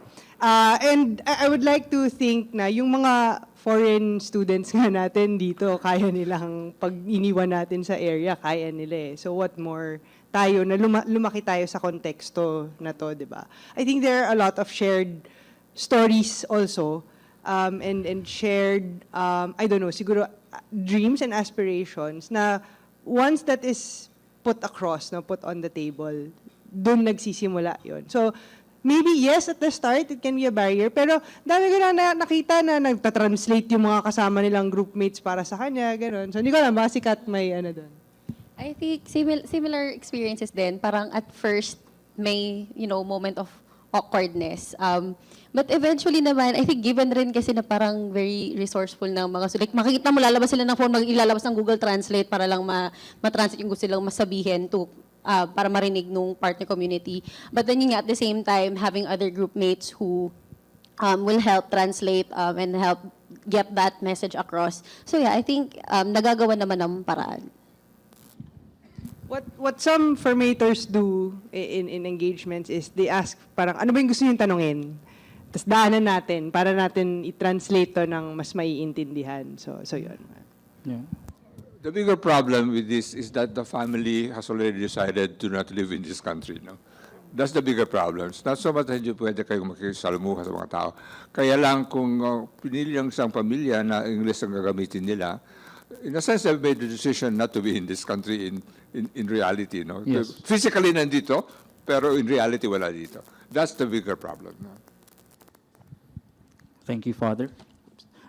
And I would like to think na yung mga foreign students nga natin dito, kaya nilang pag iniwan natin sa area, kaya nila eh. So what more tayo na lumaki tayo sa konteksto na to, di ba? I think there are a lot of shared stories also, and shared, I don't know, siguro dreams and aspirations na once that is put across, no, put on the table, dun nagsisimula yon. So, maybe yes, at the start, it can be a barrier, pero dami ko na nakita na nagtatranslate yung mga kasama nilang groupmates para sa kanya, gano'n. So, hindi ko alam, baka si Kat may ano doon. I think similar experiences din. Parang at first, may, moment of awkwardness. But eventually naman, I think given rin kasi na parang very resourceful ng mga like makikita mo lalabas sila ng phone, ilalabas ng Google Translate para lang ma-translate yung gusto silang masabihin para marinig nung partner community. But then yun nga, at the same time, having other group mates who will help translate and help get that message across. So yeah, I think nagagawa naman ng paraan. What some formators do in engagements is they ask parang ano ba yung gusto niyong tanungin? Tapos daanan natin para natin i-translate to ng mas maiintindihan. So yun. Yeah. The bigger problem with this is that the family has already decided to not live in this country. No? That's the bigger problem. It's not so much that hindi pwede kayong makikisalamuha sa mga tao. Kaya lang kung pinili ang isang pamilya na English ang gagamitin nila, in a sense, they've made the decision not to be in this country in reality. No? Yes. Physically nandito, pero in reality wala dito. That's the bigger problem. No? Thank you, Father.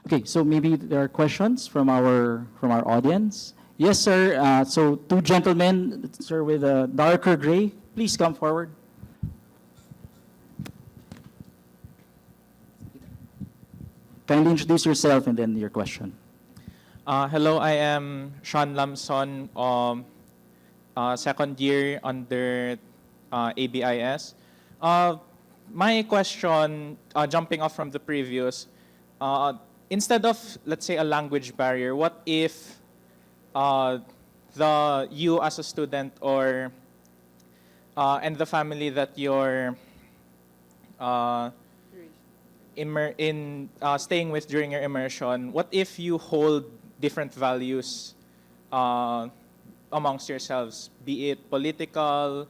Okay, so maybe there are questions from our audience. Yes, sir. So two gentlemen, sir, with a darker gray, please come forward. Kindly introduce yourself and then your question. Hello, I am Sean Lamson, second year under ABIS. My question, jumping off from the previous, instead of, let's say, a language barrier, what if you as a student or and the family that you're staying with during your immersion, what if you hold different values amongst yourselves, be it political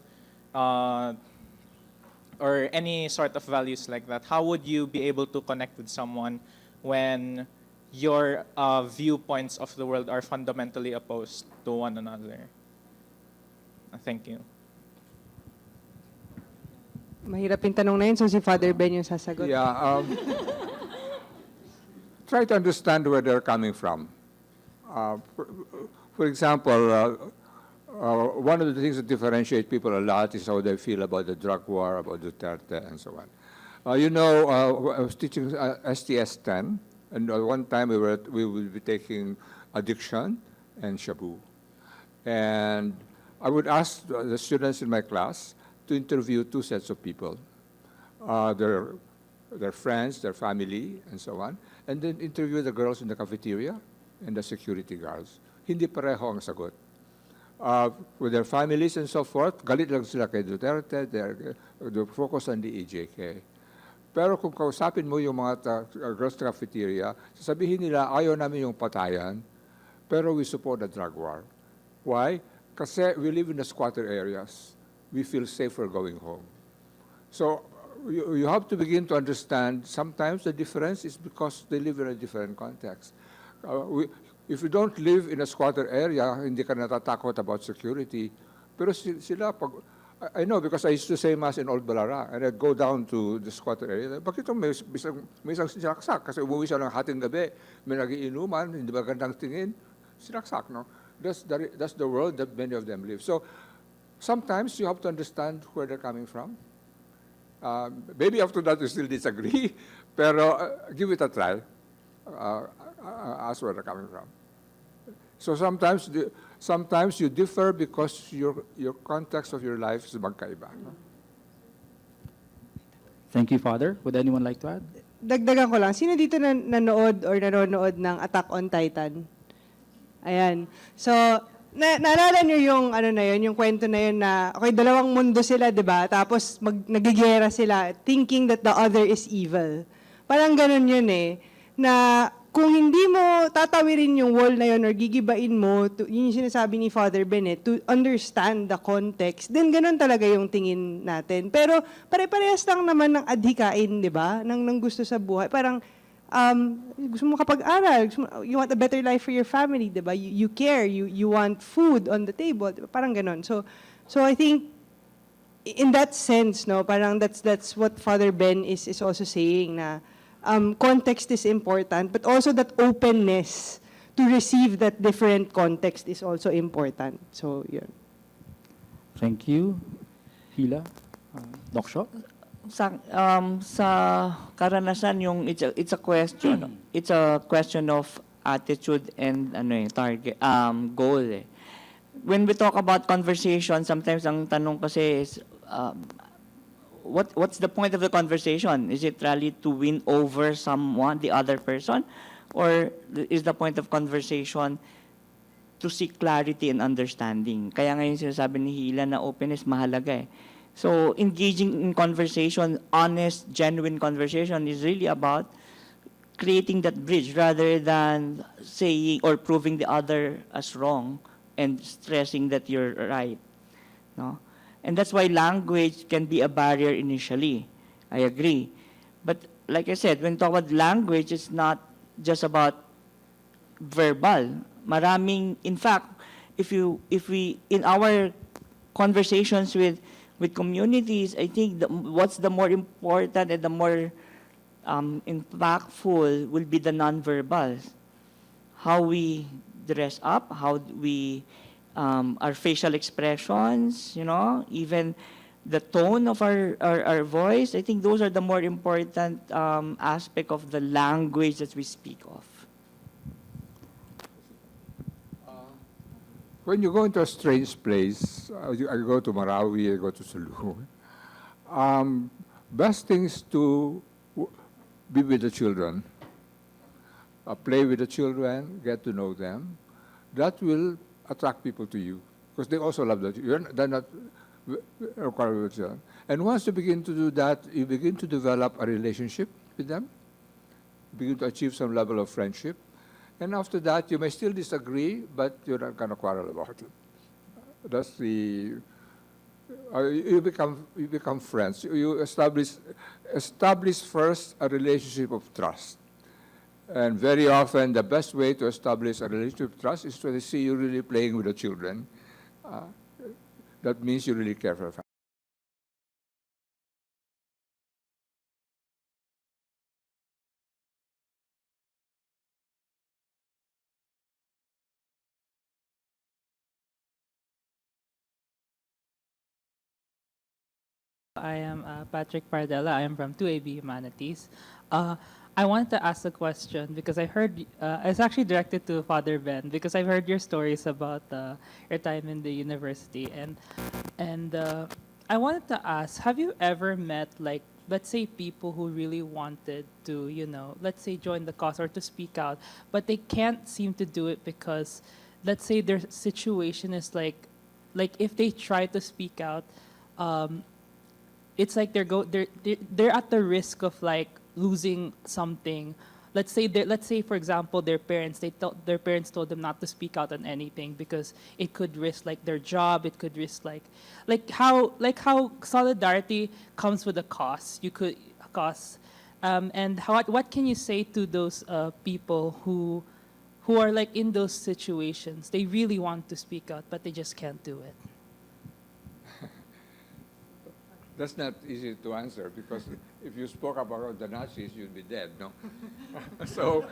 or any sort of values like that? How would you be able to connect with someone when your viewpoints of the world are fundamentally opposed to one another? Thank you. Mahirap yung tanong na yun, so si Father Ben yung sasagot. Yeah. Try to understand where they're coming from. For example, one of the things that differentiate people a lot is how they feel about the drug war, about Duterte, and so on. I was teaching STS-10, and one time we would be taking addiction and shabu. And I would ask the students in my class to interview two sets of people, their friends, their family, and so on, and then interview the girls in the cafeteria and the security guards. Hindi pareho ang sagot. With their families and so forth, galit lang sila kay Duterte, they're focused on the EJK. Pero kung kausapin mo yung mga girls sa cafeteria, sasabihin nila, ayaw namin yung patayan, pero we support the drug war. Why? Kasi we live in the squatter areas. We feel safer going home. So you have to begin to understand sometimes the difference is because they live in a different context. If you don't live in a squatter area, hindi ka natatakot about security. Pero sila, I know because I used to say Mass in Old Balara and I'd go down to the squatter area. Bakit may isang sinaksak? Kasi umuwi siya ng hating gabi, may nagiinuman, hindi ba gandang tingin? Sinaksak, no? That's the world that many of them live. So sometimes you have to understand where they're coming from. Maybe after that you still disagree, pero give it a try. Ask where they're coming from. So sometimes you differ because your context of your life is magkaiba. Thank you, Father. Would anyone like to add? Dagdagan ko lang, sino dito nanood or nanonood ng Attack on Titan? Ayan. So, naalala niyo yung ano na yun, yung kwento na yun na, okay, dalawang mundo sila, 'di ba? Tapos nagigera sila thinking that the other is evil. Parang ganun yun eh, na kung hindi mo tatawirin yung wall na yun or gigibain mo, yun yung sinasabi ni Father Bennett, to understand the context, then ganun talaga yung tingin natin. Pero pare-parehas lang naman ng adhikain, di ba? Ng gusto sa buhay. Parang gusto mo kapag-aral, you want a better life for your family, di ba? You care, you want food on the table, diba? Parang ganun. So I think, in that sense, no, parang that's what Father Ben is also saying na context is important, but also that openness to receive that different context is also important. So, yun. Thank you. Hila? Doc Shaw? Sa karanasan yung it's a question of attitude and target goal eh. When we talk about conversation, sometimes ang tanong kasi is what's the point of the conversation? Is it really to win over someone, the other person? Or is the point of conversation to seek clarity and understanding? Kaya ngayon sinasabi ni Hila na openness mahalaga eh. So engaging in conversation, honest, genuine conversation is really about creating that bridge rather than saying or proving the other as wrong and stressing that you're right. No? And that's why language can be a barrier initially. I agree. But like I said, when talk about language, it's not just about verbal. In fact, if we in our conversations with communities, I think what's the more important and the more impactful will be the nonverbals. How we dress up, how we our facial expressions, even the tone of our voice. I think those are the more important aspect of the language that we speak of. When you go into a strange place, I go to Marawi, I go to Sulu, best things to be with the children, play with the children, get to know them. That will attract people to you because they also love that. They're not required with children. And once you begin to do that, you begin to develop a relationship with them, begin to achieve some level of friendship. And after that, you may still disagree, but you're not going to quarrel about it. That's the you become friends. You establish first a relationship of trust. And very often, the best way to establish a relationship of trust is to see you really playing with the children. That means you really care for the family. I am Patrick Pardella. I am from 2AB Humanities. I wanted to ask a question because I heard, it's actually directed to Father Ben because I've heard your stories about your time in the university. And I wanted to ask, have you ever met, like, let's say people who really wanted to, let's say join the cause or to speak out, but they can't seem to do it because, let's say their situation is like if they try to speak out, it's like they're at the risk of like losing something. Let's say for example their parents told them not to speak out on anything because it could risk like their job, it could risk like how solidarity comes with a cost. And what can you say to those people who are like in those situations? They really want to speak out but they just can't do it. That's not easy to answer because if you spoke about the Nazis, you'd be dead, no? So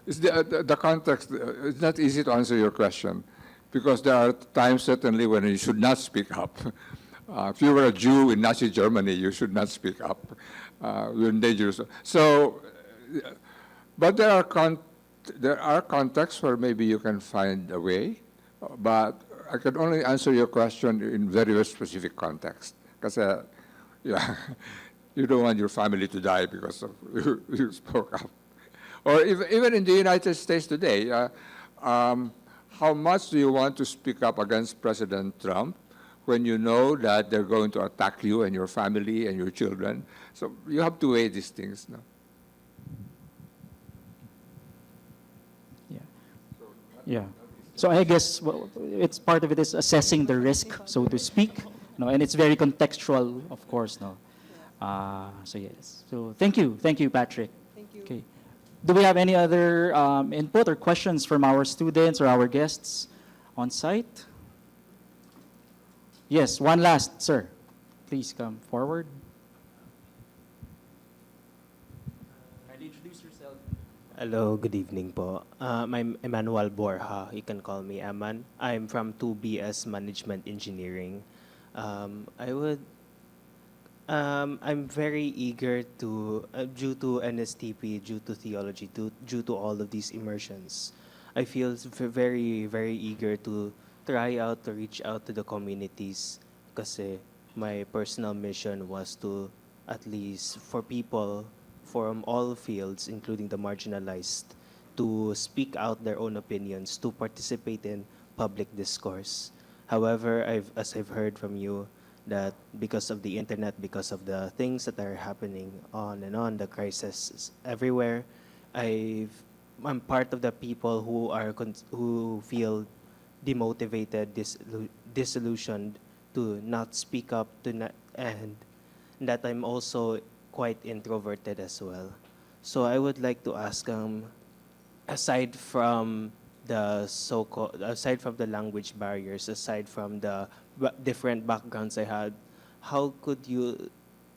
it's the context, it's not easy to answer your question because there are times certainly when you should not speak up. If you were a Jew in Nazi Germany, you should not speak up. You're dangerous. So, but there are contexts where maybe you can find a way, but I can only answer your question in very, very specific context. Because, yeah, you don't want your family to die because of you spoke up. Or even in the United States today, how much do you want to speak up against President Trump when you know that they're going to attack you and your family and your children? So you have to weigh these things. No? Yeah. So I guess it's part of it is assessing the risk, so to speak, and it's very contextual, of course, no. So yes. So thank you, Patrick. Thank you. Okay. Do we have any other input or questions from our students or our guests on site? Yes, one last, sir. Please come forward. Introduce yourself. Hello, good evening po. I'm Emmanuel Borja. You can call me Eman. I'm from 2BS Management Engineering. I'm very eager to, due to NSTP, due to theology, due to all of these immersions, I feel very, very eager to try out to reach out to the communities kasi my personal mission was to, at least for people from all fields, including the marginalized, to speak out their own opinions, to participate in public discourse. However, as I've heard from you, that because of the internet, because of the things that are happening on and on, the crisis everywhere, I'm part of the people who feel demotivated, disillusioned to not speak up, and that I'm also quite introverted as well. So I would like to ask, aside from aside from the language barriers, aside from the different backgrounds I had, how could you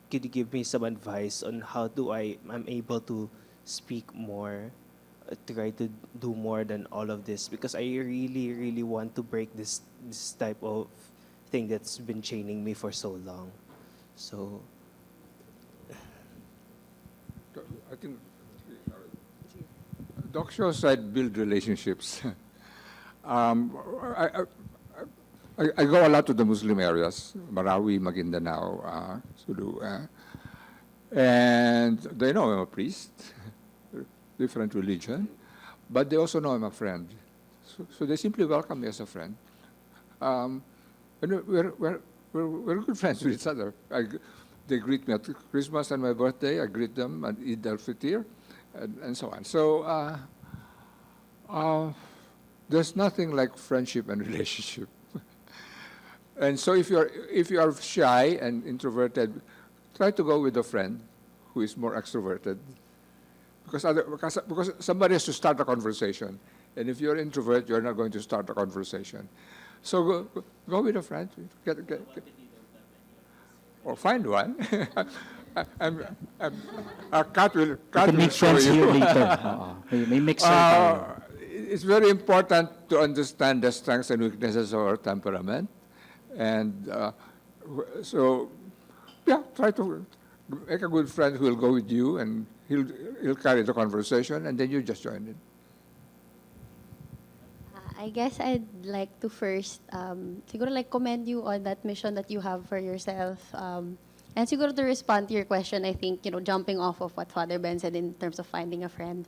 give me some advice on how I'm able to speak more, try to do more than all of this, because I really, really want to break this type of thing that's been chaining me for so long. So I think Doc Shaw said build relationships. I go a lot to the Muslim areas, Marawi, Maguindanao, Sulu, and they know I'm a priest, different religion, but they also know I'm a friend. So they simply welcome me as a friend. And we're good friends with each other. They greet me at Christmas and my birthday. I greet them at Eid al-Fitr, and so on. So there's nothing like friendship and relationship. And so if you are shy and introverted, try to go with a friend who is more extroverted, because somebody has to start a conversation. And if you're an introvert, you're not going to start a conversation. So go with a friend. Or find one. Kat will make show friends you. here later. May mix tayo. It's very important to understand the strengths and weaknesses of our temperament. And so, yeah, try to make a good friend who will go with you, and he'll carry the conversation, and then you just join in. I guess I'd like to first, siguro like commend you on that mission that you have for yourself. And siguro to respond to your question, I think, jumping off of what Father Ben said in terms of finding a friend,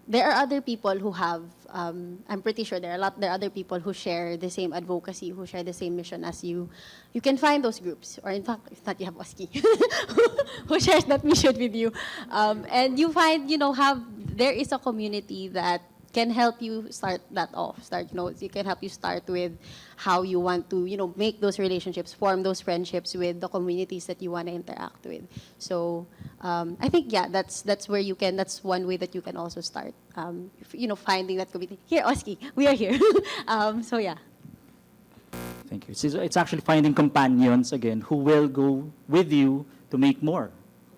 there are other people who have, I'm pretty sure there are other people who share the same advocacy, who share the same mission as you. You can find those groups, or in fact, if not, you have OSCI, who shares that mission with you. And you find, there is a community that can help you start that off. It can help you start with how you want to, make those relationships, form those friendships with the communities that you want to interact with. So I think, yeah, that's where you can, that's one way that you can also start, finding that community. Here, OSCI, we are here. So yeah. Thank you. It's actually finding companions, again, who will go with you to make more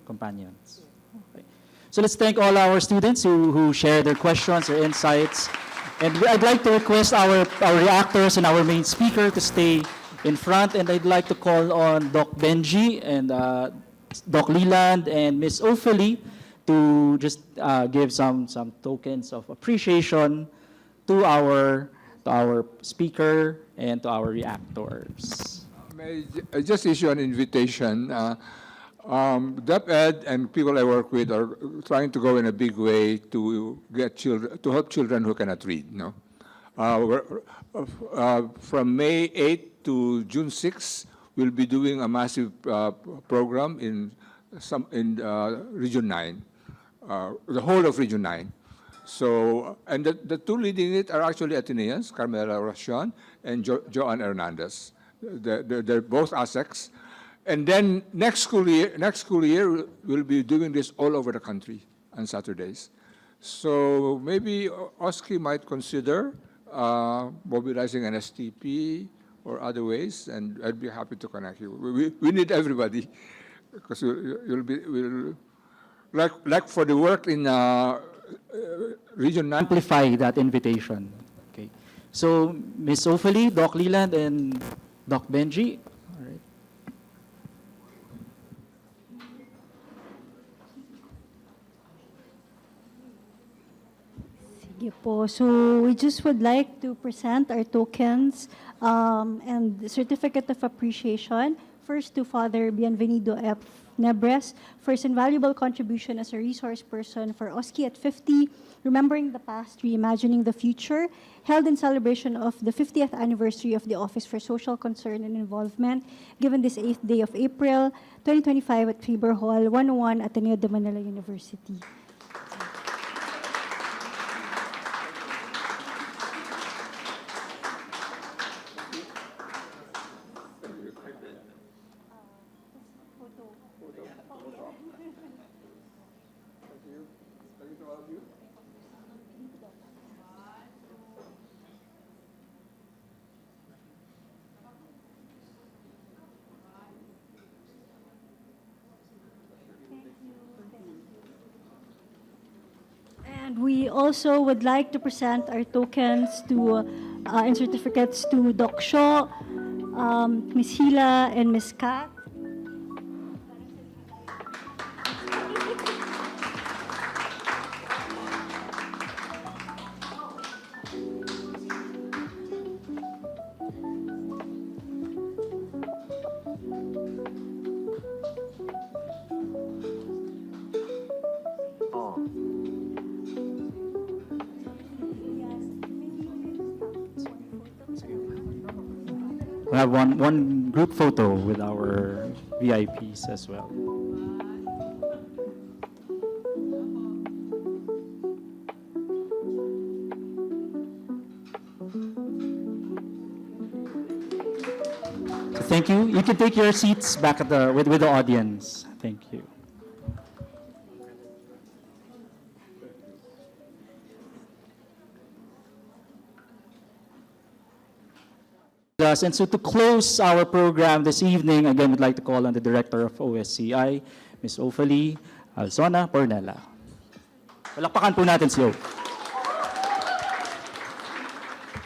companions. Okay. So let's thank all our students who share their questions, their insights. And I'd like to request our reactors and our main speaker to stay in front. And I'd like to call on Doc Benji and Doc Leland and Miss Ophelie to just give some tokens of appreciation to our speaker and to our reactors. May I just issue an invitation. DepEd and people I work with are trying to go in a big way to get children, to help children who cannot read. No, from May 8th to June 6th, we'll be doing a massive program in Region 9, the whole of Region 9. So, and the two leading it are actually Ateneans, Carmela Roshan and Joan Hernandez. They're both ASECs. And then next school year, we'll be doing this all over the country on Saturdays. So maybe OSCI might consider mobilizing an STP or other ways, and I'd be happy to connect you. We need everybody, because we'll like for the work in Region 9. Amplify that invitation. Okay. So Ms. Ophelie, Doc Leland, and Doc Benji. All right. Sige po. So we just would like to present our tokens and the certificate of appreciation. First to Father Bienvenido Nebres for his invaluable contribution as a resource person for OSCI at 50, Remembering the Past, Reimagining the Future, held in celebration of the 50th anniversary of the Office for Social Concern and Involvement, given this 8th day of April 2025 at Faber Hall 101, Ateneo de Manila University. And we also would like to present our tokens to and certificates to Doc Shaw, Ms. Hila, and Ms. Kat. We have one group photo with our VIPs as well. So thank you. You can take your seats back at with the audience. Thank you. And so to close our program this evening, again, we'd like to call on the Director of OSCI, Ms. Ophelie Alzona Pornella. Palakpakan po natin si Ope.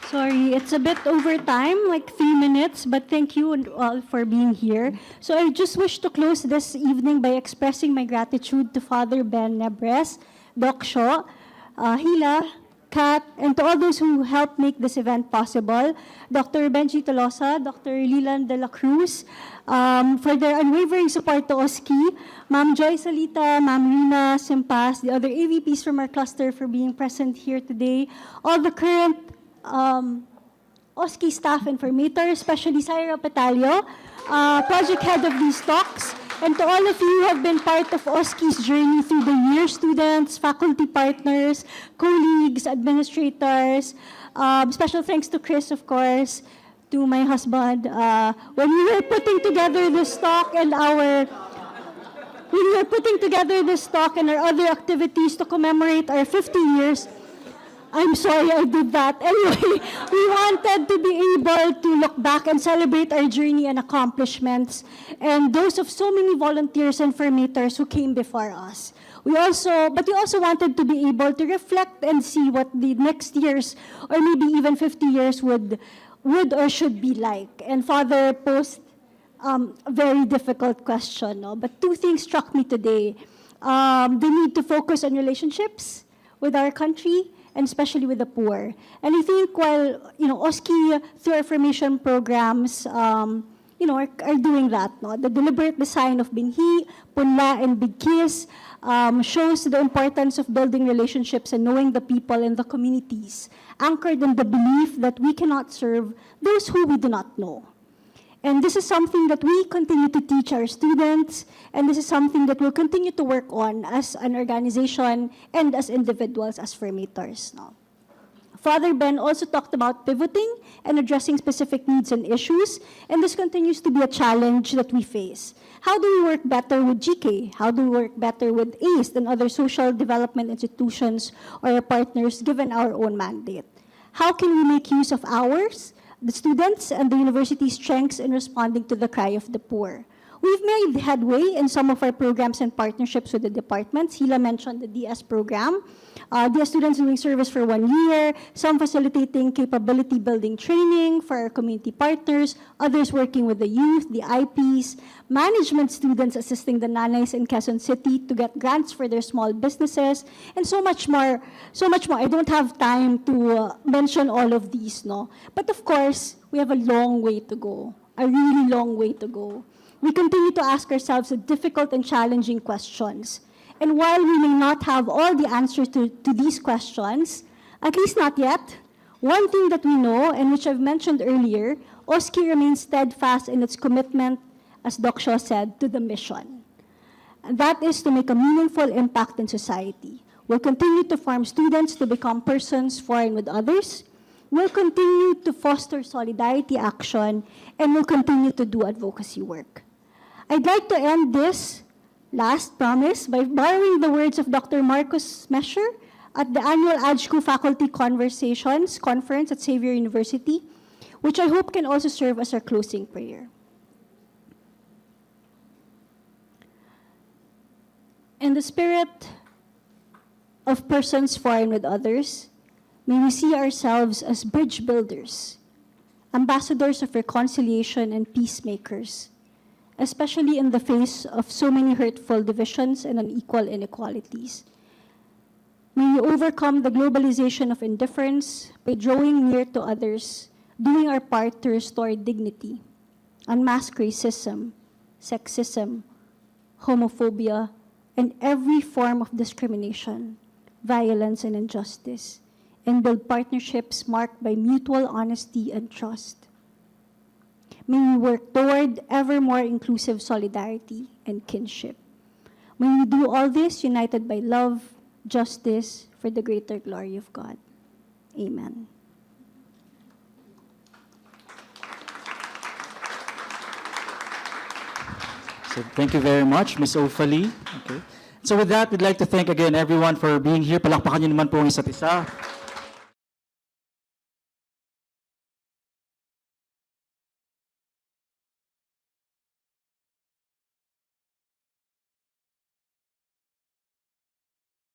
Sorry, it's a bit over time, like 3 minutes, but thank you all for being here. So I just wish to close this evening by expressing my gratitude to Father Ben Nebres, Doc Shaw, Hila, Kat, and to all those who helped make this event possible, Dr. Benji Tolosa, Dr. Leland de la Cruz, for their unwavering support to OSCI, Ma'am Joy Salita, Ma'am Rina Simpas, the other AVPs from our cluster for being present here today, all the current OSCI staff informators, especially Syra Petalio, project head of these talks, and to all of you who have been part of OSCI's journey through the year, students, faculty partners, colleagues, administrators. Special thanks to Chris, of course, to my husband. When we were putting together this talk and our other activities to commemorate our 50 years, I'm sorry I did that. Anyway, we wanted to be able to look back and celebrate our journey and accomplishments and those of so many volunteers and formators who came before us. We also wanted to be able to reflect and see what the next years or maybe even 50 years would or should be like. And Father posed a very difficult question, no? But two things struck me today. The need to focus on relationships with our country and especially with the poor. And I think while, OSCI through our formation programs, are doing that, no? The deliberate design of Binhi, Punla, and Big Kiss shows the importance of building relationships and knowing the people and the communities, anchored in the belief that we cannot serve those who we do not know. And this is something that we continue to teach our students, and this is something that we'll continue to work on as an organization and as individuals, as formators. No? Father Ben also talked about pivoting and addressing specific needs and issues, and this continues to be a challenge that we face. How do we work better with GK? How do we work better with ACE and other social development institutions or our partners given our own mandate? How can we make use of ours, the students, and the university's strengths in responding to the cry of the poor? We've made headway in some of our programs and partnerships with the departments. Hila mentioned the DS program. DS students doing service for 1 year, some facilitating capability building training for our community partners, others working with the youth, the IPs, management students assisting the nanays in Quezon City to get grants for their small businesses, and so much more. So much more. I don't have time to mention all of these, no? But of course, we have a long way to go, a really long way to go. We continue to ask ourselves the difficult and challenging questions. And while we may not have all the answers to these questions, at least not yet, one thing that we know, and which I've mentioned earlier, OSCI remains steadfast in its commitment, as Doc Shaw said, to the mission. And that is to make a meaningful impact in society. We'll continue to form students to become persons for and with others. We'll continue to foster solidarity action, and we'll continue to do advocacy work. I'd like to end this last promise by borrowing the words of Dr. Marcus Mesher at the annual ADJCU Faculty Conversations Conference at Xavier University, which I hope can also serve as our closing prayer. In the spirit of persons for and with others, may we see ourselves as bridge builders, ambassadors of reconciliation and peacemakers, especially in the face of so many hurtful divisions and unequal inequalities. May we overcome the globalization of indifference by drawing near to others, doing our part to restore dignity, unmask racism, sexism, homophobia, and every form of discrimination, violence, and injustice, and build partnerships marked by mutual honesty and trust. May we work toward ever more inclusive solidarity and kinship. May we do all this united by love, justice, for the greater glory of God. Amen. So thank you very much, Ms. Ofali. Okay. So with that, we'd like to thank again everyone for being here. Palakpakan niyo naman po ang isa't isa.